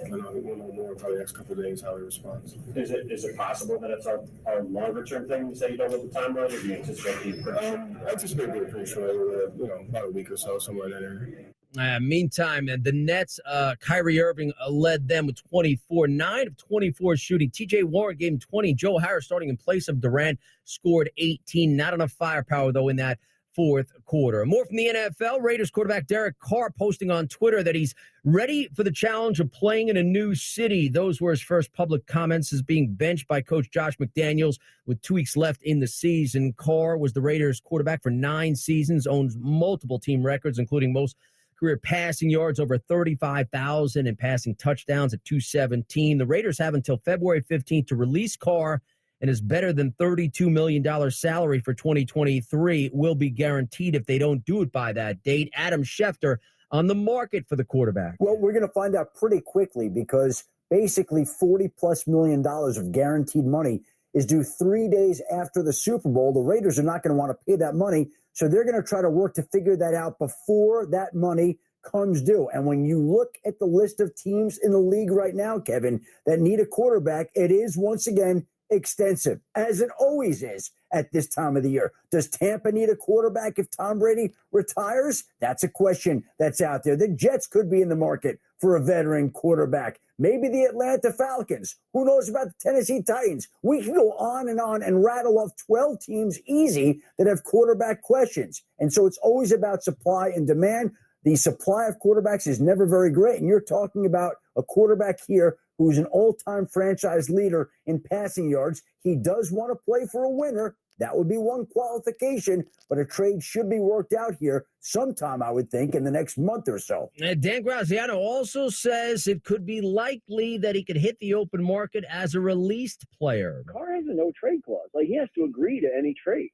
we'll know more probably the next couple of days how he responds. Is it possible that it's a longer term thing? You say you don't know the timeline, or do you anticipate being pretty sure? I anticipate being pretty sure about a week or so, somewhere in that area. Meantime, the Nets, Kyrie Irving led them with 24, 9 of 24 shooting. TJ Warren gave him 20. Joe Harris, starting in place of Durant, scored 18. Not enough firepower, though, in that fourth quarter. More from the NFL. Raiders quarterback Derek Carr posting on Twitter that he's ready for the challenge of playing in a new city. Those were his first public comments as being benched by Coach Josh McDaniels with 2 weeks left in the season. Carr was the Raiders quarterback for 9 seasons, owns multiple team records, including most career passing yards, over 35,000, and passing touchdowns at 217. The Raiders have until February 15th to release Carr, and his better than $32 million salary for 2023 will be guaranteed if they don't do it by that date. Adam Schefter on the market for the quarterback. Well, we're going to find out pretty quickly because basically $40+ million of guaranteed money is due 3 days after the Super Bowl. The Raiders are not going to want to pay that money, so they're going to try to work to figure that out before that money comes due. And when you look at the list of teams in the league right now, Kevin, that need a quarterback, it is once again extensive, as it always is at this time of the year. Does Tampa need a quarterback if Tom Brady retires? That's a question that's out there. The Jets could be in the market for a veteran quarterback. Maybe the Atlanta Falcons. Who knows about the Tennessee Titans? We can go on and rattle off 12 teams easy that have quarterback questions. And so it's always about supply and demand. The supply of quarterbacks is never very great. And you're talking about a quarterback here who's an all-time franchise leader in passing yards. He does want to play for a winner. That would be one qualification, but a trade should be worked out here sometime, I would think, in the next month or so. Dan Graziano also says it could be likely that he could hit the open market as a released player. Carr has a no-trade clause. Like, he has to agree to any trade.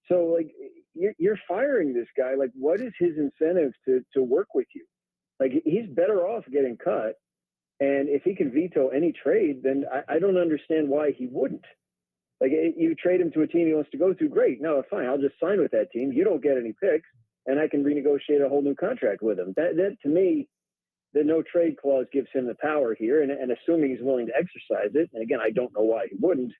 So, like, you're firing this guy. Like, what is his incentive to work with you? Like, he's better off getting cut. And if he can veto any trade, then I don't understand why he wouldn't. Like, you trade him to a team he wants to go to, great. No, fine, I'll just sign with that team. You don't get any picks, and I can renegotiate a whole new contract with him. That to me, the no-trade clause gives him the power here, and assuming he's willing to exercise it, and again, I don't know why he wouldn't,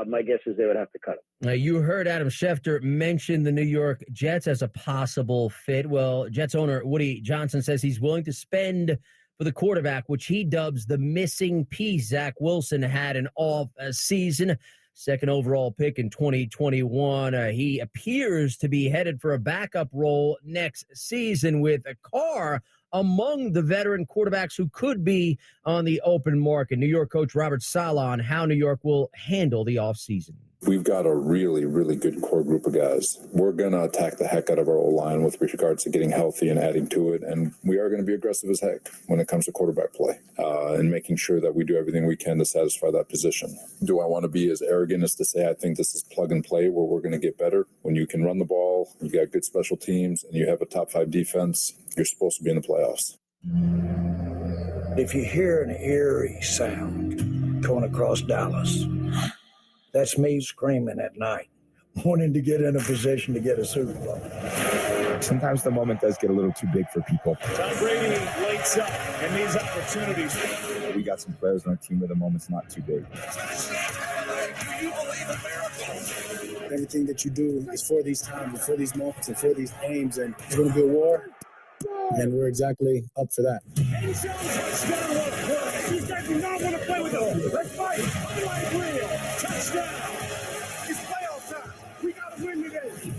my guess is they would have to cut him. You heard Adam Schefter mention the New York Jets as a possible fit. Well, Jets owner Woody Johnson says he's willing to spend for the quarterback, which he dubs the missing piece. Zach Wilson had an off season, second overall pick in 2021. He appears to be headed for a backup role next season with a Carr among the veteran quarterbacks who could be on the open market. New York coach Robert Saleh on how New York will handle the offseason. We've got a really, really good core group of guys. We're going to attack the heck out of our O-line with regards to getting healthy and adding to it. And we are going to be aggressive as heck when it comes to quarterback play and making sure that we do everything we can to satisfy that position. Do I want to be as arrogant as to say I think this is plug and play where we're going to get better? When you can run the ball, you got good special teams, and you have a top 5 defense, you're supposed to be in the playoffs. If you hear an eerie sound going across Dallas, that's me screaming at night, wanting to get in a position to get a Super Bowl. Sometimes the moment does get a little too big for people. Tom Brady lights up in these opportunities. We got some players on our team where the moment's not too big. Everything that you do is for these times and for these moments and for these games, and it's going to be a war, and we're exactly up for that. These guys do not want to play with us. Let's fight. Touchdown. It's playoff time. We got to win today.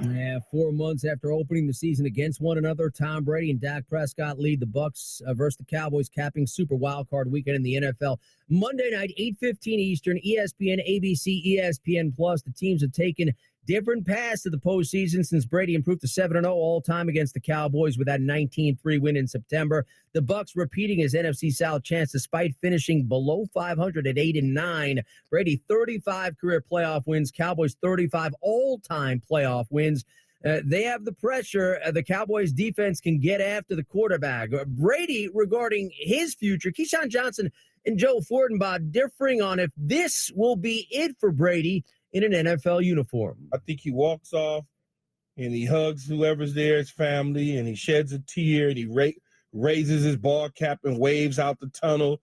Yeah, 4 months after opening the season against one another, Tom Brady and Dak Prescott lead the Bucs versus the Cowboys, capping Super Wildcard Weekend in the NFL. Monday night, 8:15 Eastern, ESPN, ABC, ESPN+. The teams have taken different paths to the postseason since Brady improved to 7-0 all-time against the Cowboys with that 19-3 win in September. The Bucs repeating his NFC South chance despite finishing below 500 at 8-9. Brady 35 career playoff wins, Cowboys 35 all-time playoff wins. They have the pressure. The Cowboys defense can get after the quarterback. Brady, regarding his future, Keyshawn Johnson and Joe Fortenbaugh differing on if this will be it for Brady in an NFL uniform. I think he walks off and he hugs whoever's there, his family, and he sheds a tear and he raises his ball cap and waves out the tunnel.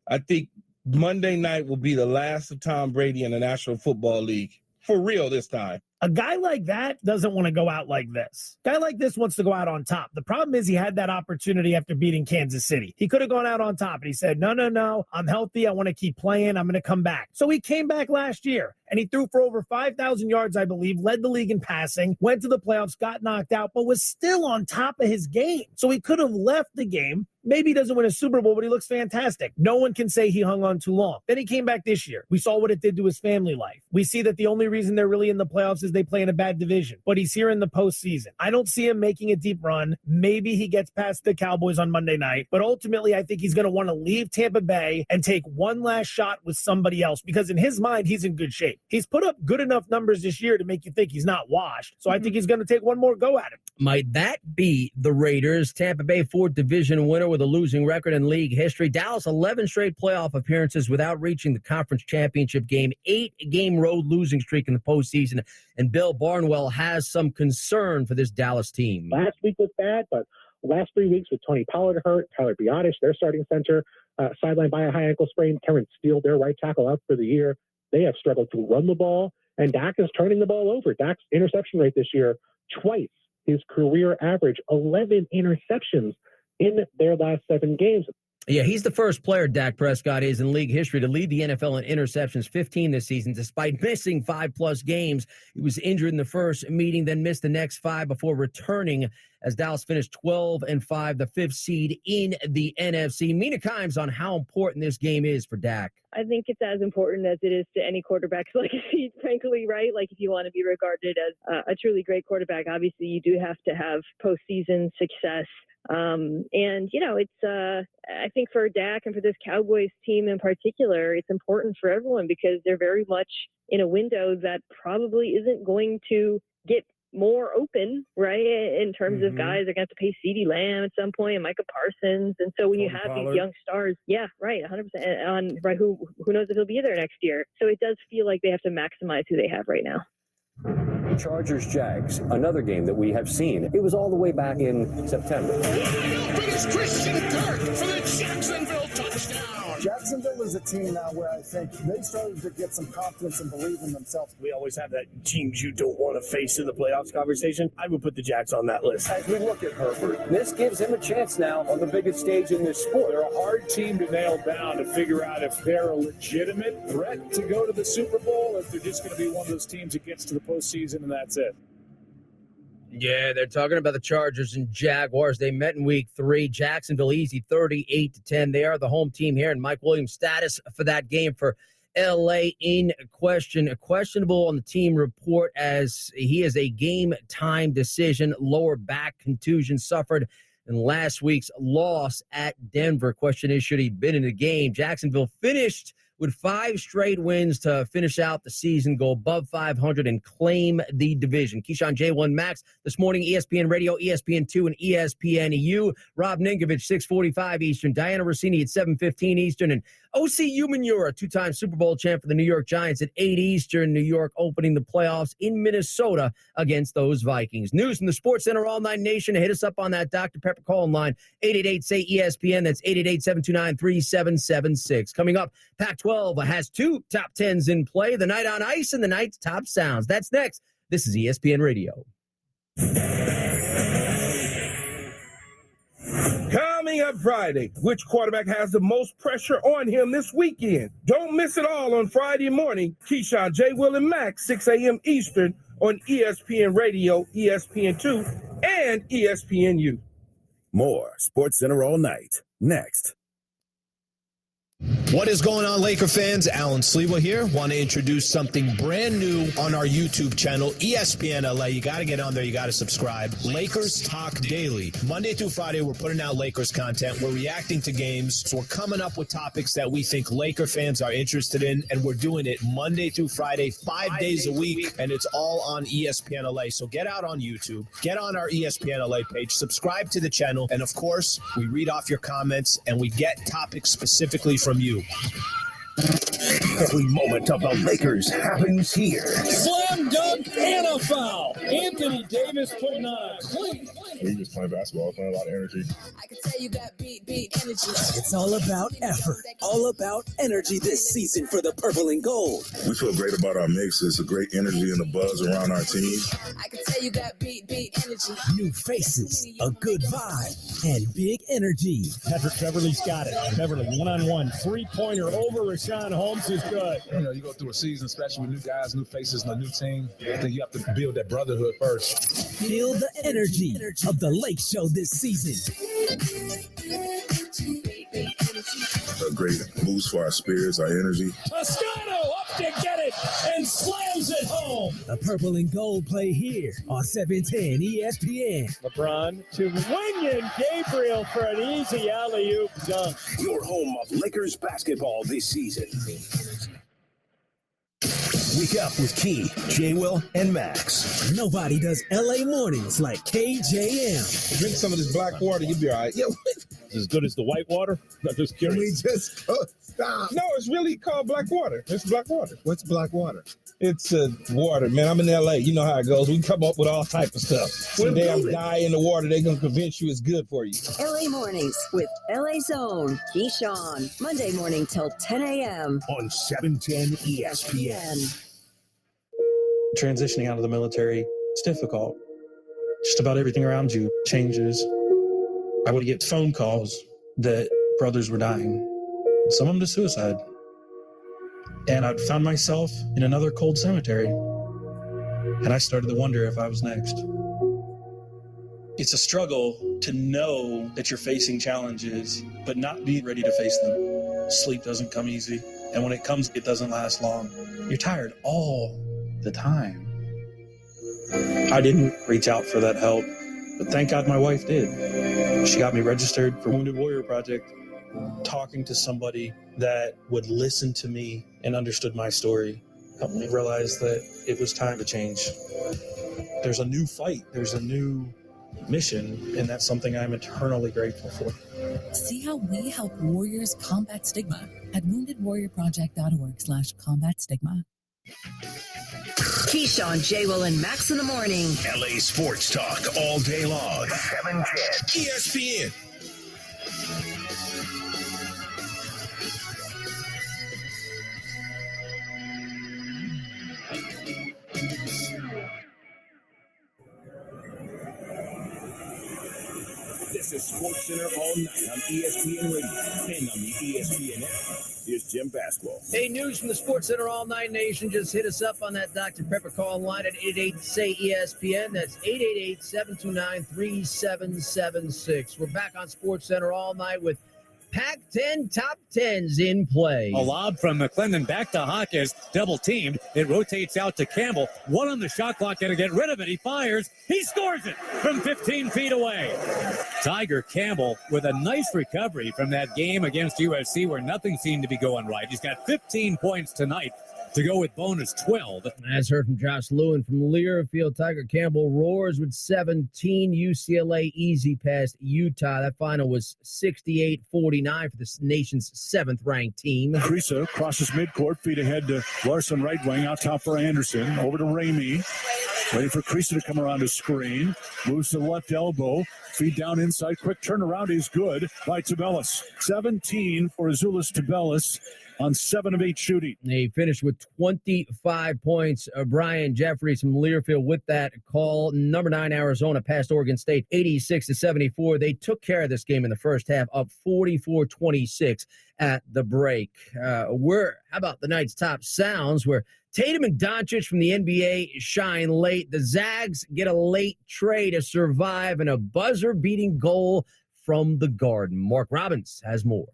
I think Monday night will be the last of Tom Brady in the National Football League. For real this time. A guy like that doesn't want to go out like this. A guy like this wants to go out on top. The problem is he had that opportunity after beating Kansas City. He could have gone out on top, and he said, no, I'm healthy. I want to keep playing. I'm going to come back. So he came back last year, and he threw for over 5,000 yards, I believe, led the league in passing, went to the playoffs, got knocked out, but was still on top of his game. So he could have left the game. Maybe he doesn't win a Super Bowl, but he looks fantastic. No one can say he hung on too long. Then he came back this year. We saw what it did to his family life. We see that the only reason they're really in the playoffs is they play in a bad division, but he's here in the postseason. I don't see him making a deep run. Maybe he gets past the Cowboys on Monday night, but ultimately I think he's going to want to leave Tampa Bay and take one last shot with somebody else because in his mind, he's in good shape. He's put up good enough numbers this year to make you think he's not washed. So I think he's going to take one more go at it. Might that be the Raiders? Tampa Bay 4th division winner with a losing record in league history. Dallas 11 straight playoff appearances without reaching the conference championship game. 8-game road losing streak in the postseason. And Bill Barnwell has some concern for this Dallas team. Last week was bad, but last 3 weeks with Tony Pollard hurt, Tyler Biotish, their starting center, sidelined by a high ankle sprain, Terrence Steele, their right tackle, out for the year. They have struggled to run the ball, and Dak is turning the ball over. Dak's interception rate this year, twice his career average, 11 interceptions in their last 7 games. Yeah, he's the first player, Dak Prescott is, in league history to lead the NFL in interceptions, 15 this season, despite missing 5+ games. He was injured in the first meeting, then missed the next 5 before returning as Dallas finished 12-5, the 5th seed in the NFC. Mina Kimes on how important this game is for Dak. I think it's as important as it is to any quarterback's legacy, frankly, right? Like, if you want to be regarded as a truly great quarterback, obviously you do have to have postseason success. And, you know, it's, I think for Dak and for this Cowboys team in particular, it's important for everyone because they're very much in a window that probably isn't going to get more open, right? In terms of guys, they're going to have to pay CeeDee Lamb at some point and Micah Parsons. And so when you have these young stars, yeah, right, 100% on, right, who knows if he'll be there next year. So it does feel like they have to maximize who they have right now. Chargers-Jags, another game that we have seen. It was all the way back in September. Christian Kirk for the Jacksonville touchdown. Jacksonville is a team now where I think they started to get some confidence and believe in themselves. We always have that teams you don't want to face in the playoffs conversation. I would put the Jags on that list. As we look at Herbert, this gives him a chance now on the biggest stage in this sport. They're a hard team to nail down to figure out if they're a legitimate threat to go to the Super Bowl, or if they're just going to be one of those teams that gets to the postseason and that's it. Yeah, they're talking about the Chargers and Jaguars. They met in week 3. Jacksonville easy 38-10. They are the home team here, and Mike Williams' status for that game for LA in question. Questionable on the team report as he is a game-time decision. Lower back contusion suffered in last week's loss at Denver. Question is, should he been in the game? Jacksonville finished with 5 straight wins to finish out the season, go above 500, and claim the division. Keyshawn J1 Max this morning, ESPN Radio, ESPN2, and ESPNU. Rob Ninkovich, 6:45 Eastern. Diana Rossini at 7:15 Eastern. And O.C. Umenyiora, 2-time Super Bowl champ for the New York Giants at 8 Eastern. New York opening the playoffs in Minnesota against those Vikings. News from the Sports Center, All Nine Nation. Hit us up on that Dr. Pepper call line, 888-SAY-ESPN. That's 888-729-3776. Coming up, Pac-12 has 2 top 10s in play, the night on ice and the night's top sounds. That's next. This is ESPN Radio. Coming up Friday, which quarterback has the most pressure on him this weekend? Don't miss it all on Friday morning. Keyshawn, J. Will, and Max, 6 a.m. Eastern on ESPN Radio, ESPN2, and ESPNU. More Sports Center all night. Next. What is going on, Laker fans? Alan Sliwa here. Want to introduce something brand new on our YouTube channel, ESPN LA. You got to get on there. You got to subscribe. Lakers Talk Daily. Monday through Friday, we're putting out Lakers content. We're reacting to games. So we're coming up with topics that we think Laker fans are interested in, and we're doing it Monday through Friday, 5 days a week, and it's all on ESPN LA. So get out on YouTube. Get on our ESPN LA page. Subscribe to the channel. And, of course, we read off your comments, and we get topics specifically from you. Every moment of the Lakers happens here. Slam dunk and a foul. Anthony Davis putting on a clean. We just playing basketball, playing a lot of energy. I can tell you got beat energy. It's all about effort, all about energy this season for the purple and gold. We feel great about our mix. It's a great energy and a buzz around our team. I can tell you got beat energy. New faces, a good vibe, and big energy. Patrick Beverly's got it. Beverly, one-on-one, three-pointer over Rashawn Holmes is good. You know, you go through a season, especially with new guys, new faces, and a new team. I think you have to build that brotherhood first. Feel the energy of the Lake Show this season. A great boost for our spirits, our energy. Toscano up to get it and slams it home. The purple and gold play here on 710 ESPN. LeBron to Wenyen Gabriel for an easy alley-oop dunk. Your home of Lakers basketball this season. Wake up with Key, J-Will, and Max. Nobody does LA mornings like KJM. Drink some of this black water, you'll be all right. As good as the white water? I'm just Can we curious. just stop? No, it's really called black water. It's black water. What's black water? It's water, man. I'm in LA. You know how it goes. We can come up with all type of stuff. One day I'm die in the water. They're going to convince you it's good for you. LA Mornings with LA Zone. Keyshawn. Monday morning till 10 a.m. on 710 ESPN. Transitioning out of the military, it's difficult. Just about everything around you changes. I would get phone calls that brothers were dying, some of them to suicide. And I'd found myself in another cold cemetery. And I started to wonder if I was next. It's a struggle to know that you're facing challenges, but not be ready to face them. Sleep doesn't come easy. And when it comes, it doesn't last long. You're tired all the time. I didn't reach out for that help, but thank God my wife did. She got me registered for Wounded Warrior Project. Talking to somebody that would listen to me and understood my story helped me realize that it was time to change. There's a new fight, there's a new mission, and that's something I'm eternally grateful for. See how we help warriors combat stigma at woundedwarriorproject.org/combat stigma. Keyshawn, J-Will, and Max in the morning. LA Sports Talk all day long. 710 ESPN. This is Sports Center all night on ESPN Radio and on the ESPN app. here's Jim Basquall. Hey, news from the Sports Center All Night Nation. Just hit us up on that Dr. Pepper call line at 88-SAY-ESPN. That's 888-729-3776. We're back on Sports Center all night with Pac-10 top 10s in play. A lob from McClendon back to Hawkins, double teamed. It rotates out to Campbell. One on the shot clock, going to get rid of it. He fires. He scores it from 15 feet away. Tiger Campbell with a nice recovery from that game against USC where nothing seemed to be going right. He's got 15 points tonight to go with bonus 12. As heard from Josh Lewin from Learfield, Tiger Campbell roars with 17. UCLA easy past Utah. That final was 68-49 for the nation's 7th-ranked team. Kriisa crosses midcourt, feet ahead to Larson right wing, out top for Anderson. Over to Ramey. Waiting for Kriisa to come around his screen. Moves to the left elbow. Feed down inside. Quick turnaround is good by Tubelis. 17 for Azuolas Tubelis on 7 of 8 shooting. He finished with 25 points. Brian Jeffries from Learfield with that call. Number 9, Arizona passed Oregon State 86-74. They took care of this game in the first half, up 44-26 at the break. How about the night's top sounds where Tatum and Doncic from the NBA shine late. The Zags get a late tray to survive and a buzzer-beating goal from the Garden. Mark Robbins has more.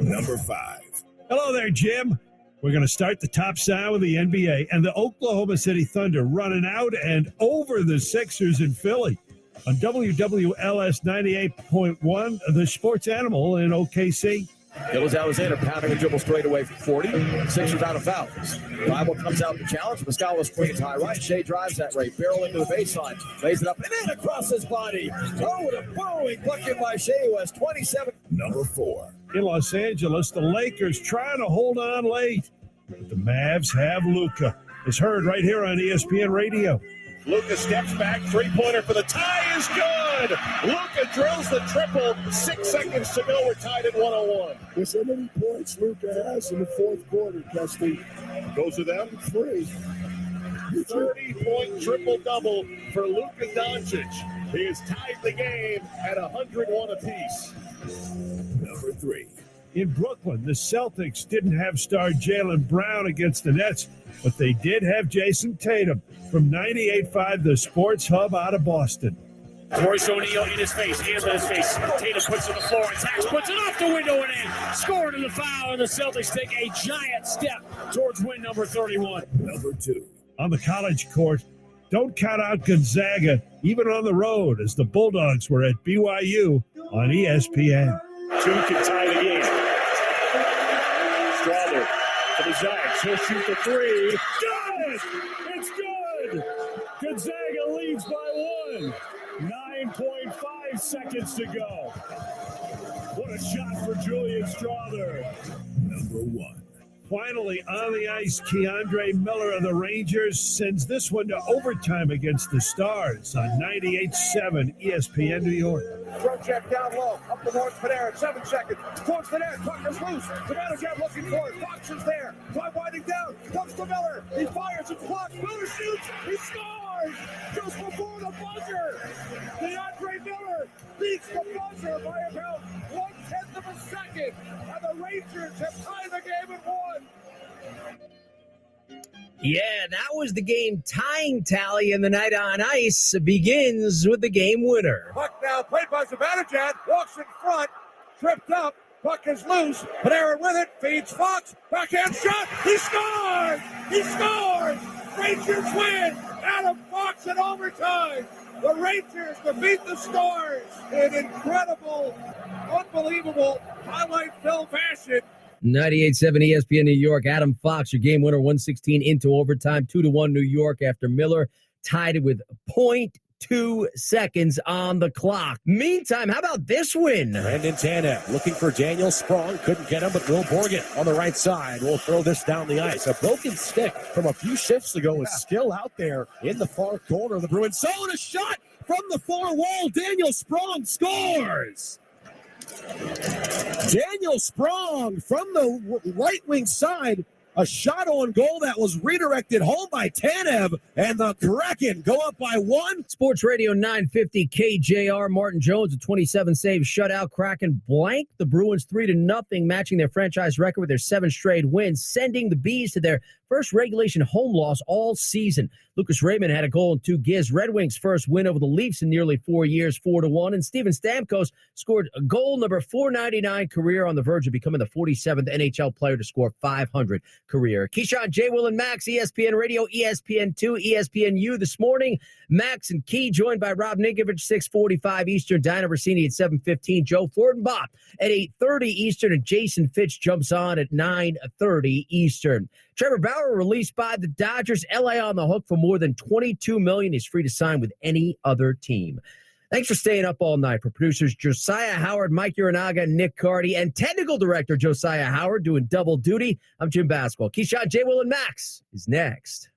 Number 5. Hello there, Jim. We're going to start the top sound with the NBA and the Oklahoma City Thunder running out and over the Sixers in Philly. On WWLS 98.1, the sports animal in OKC. Gilles Alexander pounding a dribble straight away from 40. Sixers out of fouls. Bible comes out to challenge. Pascal screens high right. Shea drives that right. Barrel into the baseline. Lays it up and in across his body. Oh, what a burrowing bucket by Shea, who has 27. Number 4. In Los Angeles, the Lakers trying to hold on late. But the Mavs have Luka. It's heard right here on ESPN Radio. Luka steps back, three-pointer for the tie is good. Luka drills the triple, 6 seconds to go. We're tied at 101. There's so many points Luka has in the fourth quarter, Dusty. Goes to them. 3. 30-point triple-double for Luka Doncic. He has tied the game at 101 apiece. Number 3. In Brooklyn, the Celtics didn't have star Jaylen Brown against the Nets, but they did have Jason Tatum from 98.5, the Sports Hub out of Boston. Royce O'Neal in his face, hands on his face. Tatum puts it on the floor, attacks, puts it off the window and in. Scored in the foul, and the Celtics take a giant step towards win number 31. Number 2. On the college court, don't count out Gonzaga, even on the road, as the Bulldogs were at BYU on ESPN. 2 can tie the game. Strawther for the Zags. He'll shoot the 3. Good! It's good! Gonzaga leads by 1. 9.5 seconds to go. What a shot for Julian Strawther. Number 1. Finally on the ice, Keandre Miller of the Rangers sends this one to overtime against the Stars on 98.7 ESPN New York. Throw check down low, up the board, Panarin, 7 seconds, towards the net, puck is loose, Zibanejad looking for it, Fox is there, drive winding down, comes to Miller, he fires, it's blocked, Miller shoots, he scores, just before the buzzer, DeAndre Miller beats the buzzer by about 1/10 of a second, and the Rangers have tied the game at 1. Yeah, that was the game tying tally, and the night on ice begins with the game winner. Puck now played by Zibanejad, walks in front, tripped up, puck is loose, Panarin with it, feeds Fox, backhand shot, he scores! He scores! Rangers win! Adam Fox in overtime! The Rangers defeat the Stars in incredible, unbelievable highlight film fashion. 98.7 ESPN New York. Adam Fox, your game winner, 116 into overtime, 2-1 New York after Miller tied it with 0.2 seconds on the clock. Meantime, how about this win? Brandon Tanev looking for Daniel Sprong. Couldn't get him, but Will Borgen on the right side will throw this down the ice. A broken stick from a few shifts ago is still out there in the far corner of the Bruins. So, and a shot from the far wall. Daniel Sprong scores. Daniel Sprong from the right wing side A shot on goal that was redirected home by Tanev, and the Kraken go up by 1. Sports Radio 950 KJR. Martin Jones, a 27-save shutout. Kraken blank the Bruins 3-0, matching their franchise record with their 7 straight wins, sending the Bees to their first regulation home loss all season. Lucas Raymond had a goal and 2 gives. Red Wings' first win over the Leafs in nearly 4 years, 4-1. And Steven Stamkos scored a goal number 499 career, on the verge of becoming the 47th NHL player to score 500 career. Keyshawn, J. Will, and Max, ESPN Radio, ESPN2, ESPNU this morning. Max and Key joined by Rob Ninkovich, 6:45 Eastern. Dinah Rossini at 7:15. Joe Fortenbach at 8:30 Eastern. And Jason Fitch jumps on at 9:30 Eastern. Trevor Bauer released by the Dodgers. LA on the hook for more than $22 million. He's free to sign with any other team. Thanks for staying up all night. For producers Josiah Howard, Mike Uranaga, Nick Cardy, and technical director Josiah Howard doing double duty, I'm Jim Basquale. Keyshawn, J. Will, and Max is next.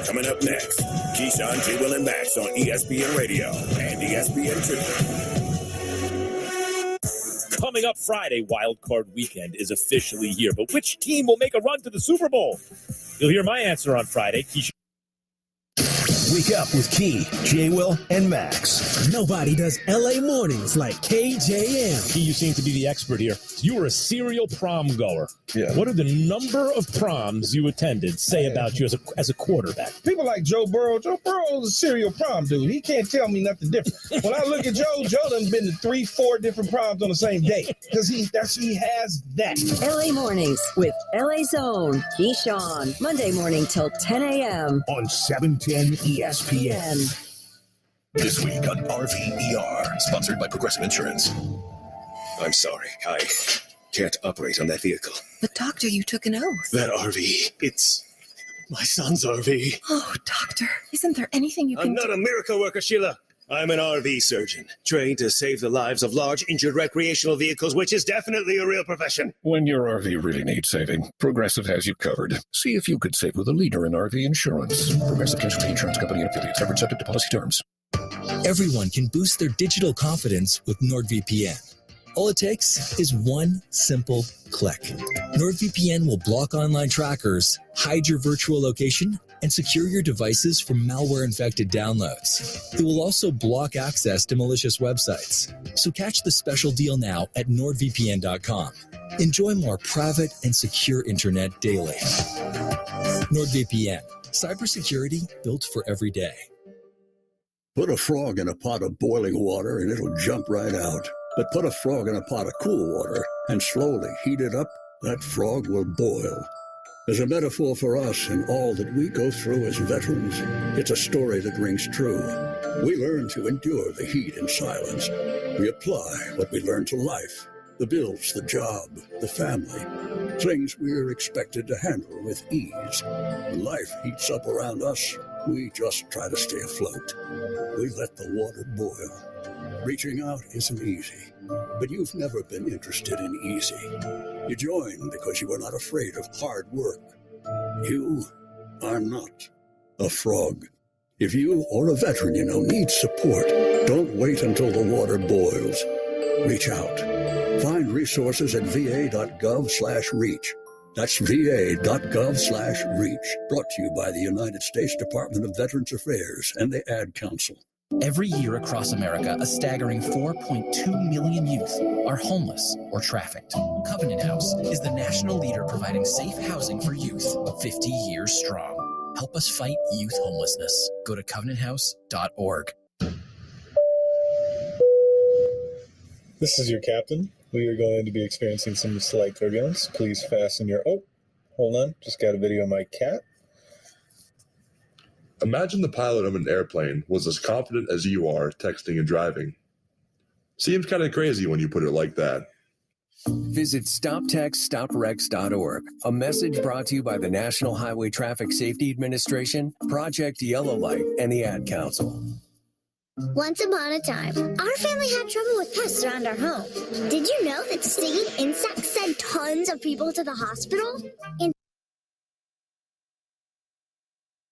Coming up next, Keyshawn, J. Will, and Max on ESPN Radio and ESPN2. Coming up Friday, Wild Card Weekend is officially here. But which team will make a run to the Super Bowl? You'll hear my answer on Friday. Wake up with Key, J. Will, and Max. Nobody does LA mornings like KJM. Key, you seem to be the expert here. You were a serial prom goer. Yeah. What are the number of proms you attended say about you as a quarterback? People like Joe Burrow. Joe Burrow is a serial prom dude. He can't tell me nothing different. When I look at Joe done been to 3-4 different proms on the same day because he has that. LA mornings with LA Zone. Keyshawn. Monday morning till 10 a.m. on 710 ESPN. This week on RVER, sponsored by Progressive Insurance. I'm sorry, I can't operate on that vehicle. But doctor, you took an oath. That RV, it's my son's RV. Oh, doctor, isn't there anything you can I'm not a miracle worker, Sheila. I'm an RV surgeon, trained to save the lives of large injured recreational vehicles, which is definitely a real profession. When your RV really needs saving, Progressive has you covered. See if you could save with a leader in RV insurance. Progressive Casualty Insurance Company and affiliates. Covered subject to policy terms. Everyone can boost their digital confidence with NordVPN. All it takes is one simple click. NordVPN will block online trackers, hide your virtual location, and secure your devices from malware-infected downloads. It will also block access to malicious websites. So catch the special deal now at NordVPN.com. Enjoy more private and secure internet daily. NordVPN. Cybersecurity built for every day. Put a frog in a pot of boiling water and it'll jump right out. But put a frog in a pot of cool water and slowly heat it up, that frog will boil. As a metaphor for us and all that we go through as veterans, it's a story that rings true. We learn to endure the heat in silence. We apply what we learn to life, the bills, the job, the family, things we're expected to handle with ease. When life heats up around us, we just try to stay afloat. We let the water boil. Reaching out isn't easy, but you've never been interested in easy. You joined because you were not afraid of hard work. You are not a frog. If you or a veteran you know needs support, don't wait until the water boils. Reach out. Find resources at va.gov/reach. That's va.gov/reach. Brought to you by the United States Department of Veterans Affairs and the Ad Council. Every year across America, a staggering 4.2 million youth are homeless or trafficked. Covenant House is the national leader providing safe housing for youth, 50 years strong. Help us fight youth homelessness. Go to covenanthouse.org. This is your captain. We are going to be experiencing some slight turbulence. Please fasten your... Oh, hold on. Just got a video of my cat. Imagine the pilot of an airplane was as confident as you are texting and driving. Seems kind of crazy when you put it like that. Visit StopTextStopWrecks.org. A message brought to you by the National Highway Traffic Safety Administration, Project Yellow Light, and the Ad Council. Once upon a time, our family had trouble with pests around our home. Did you know that stinging insects send tons of people to the hospital?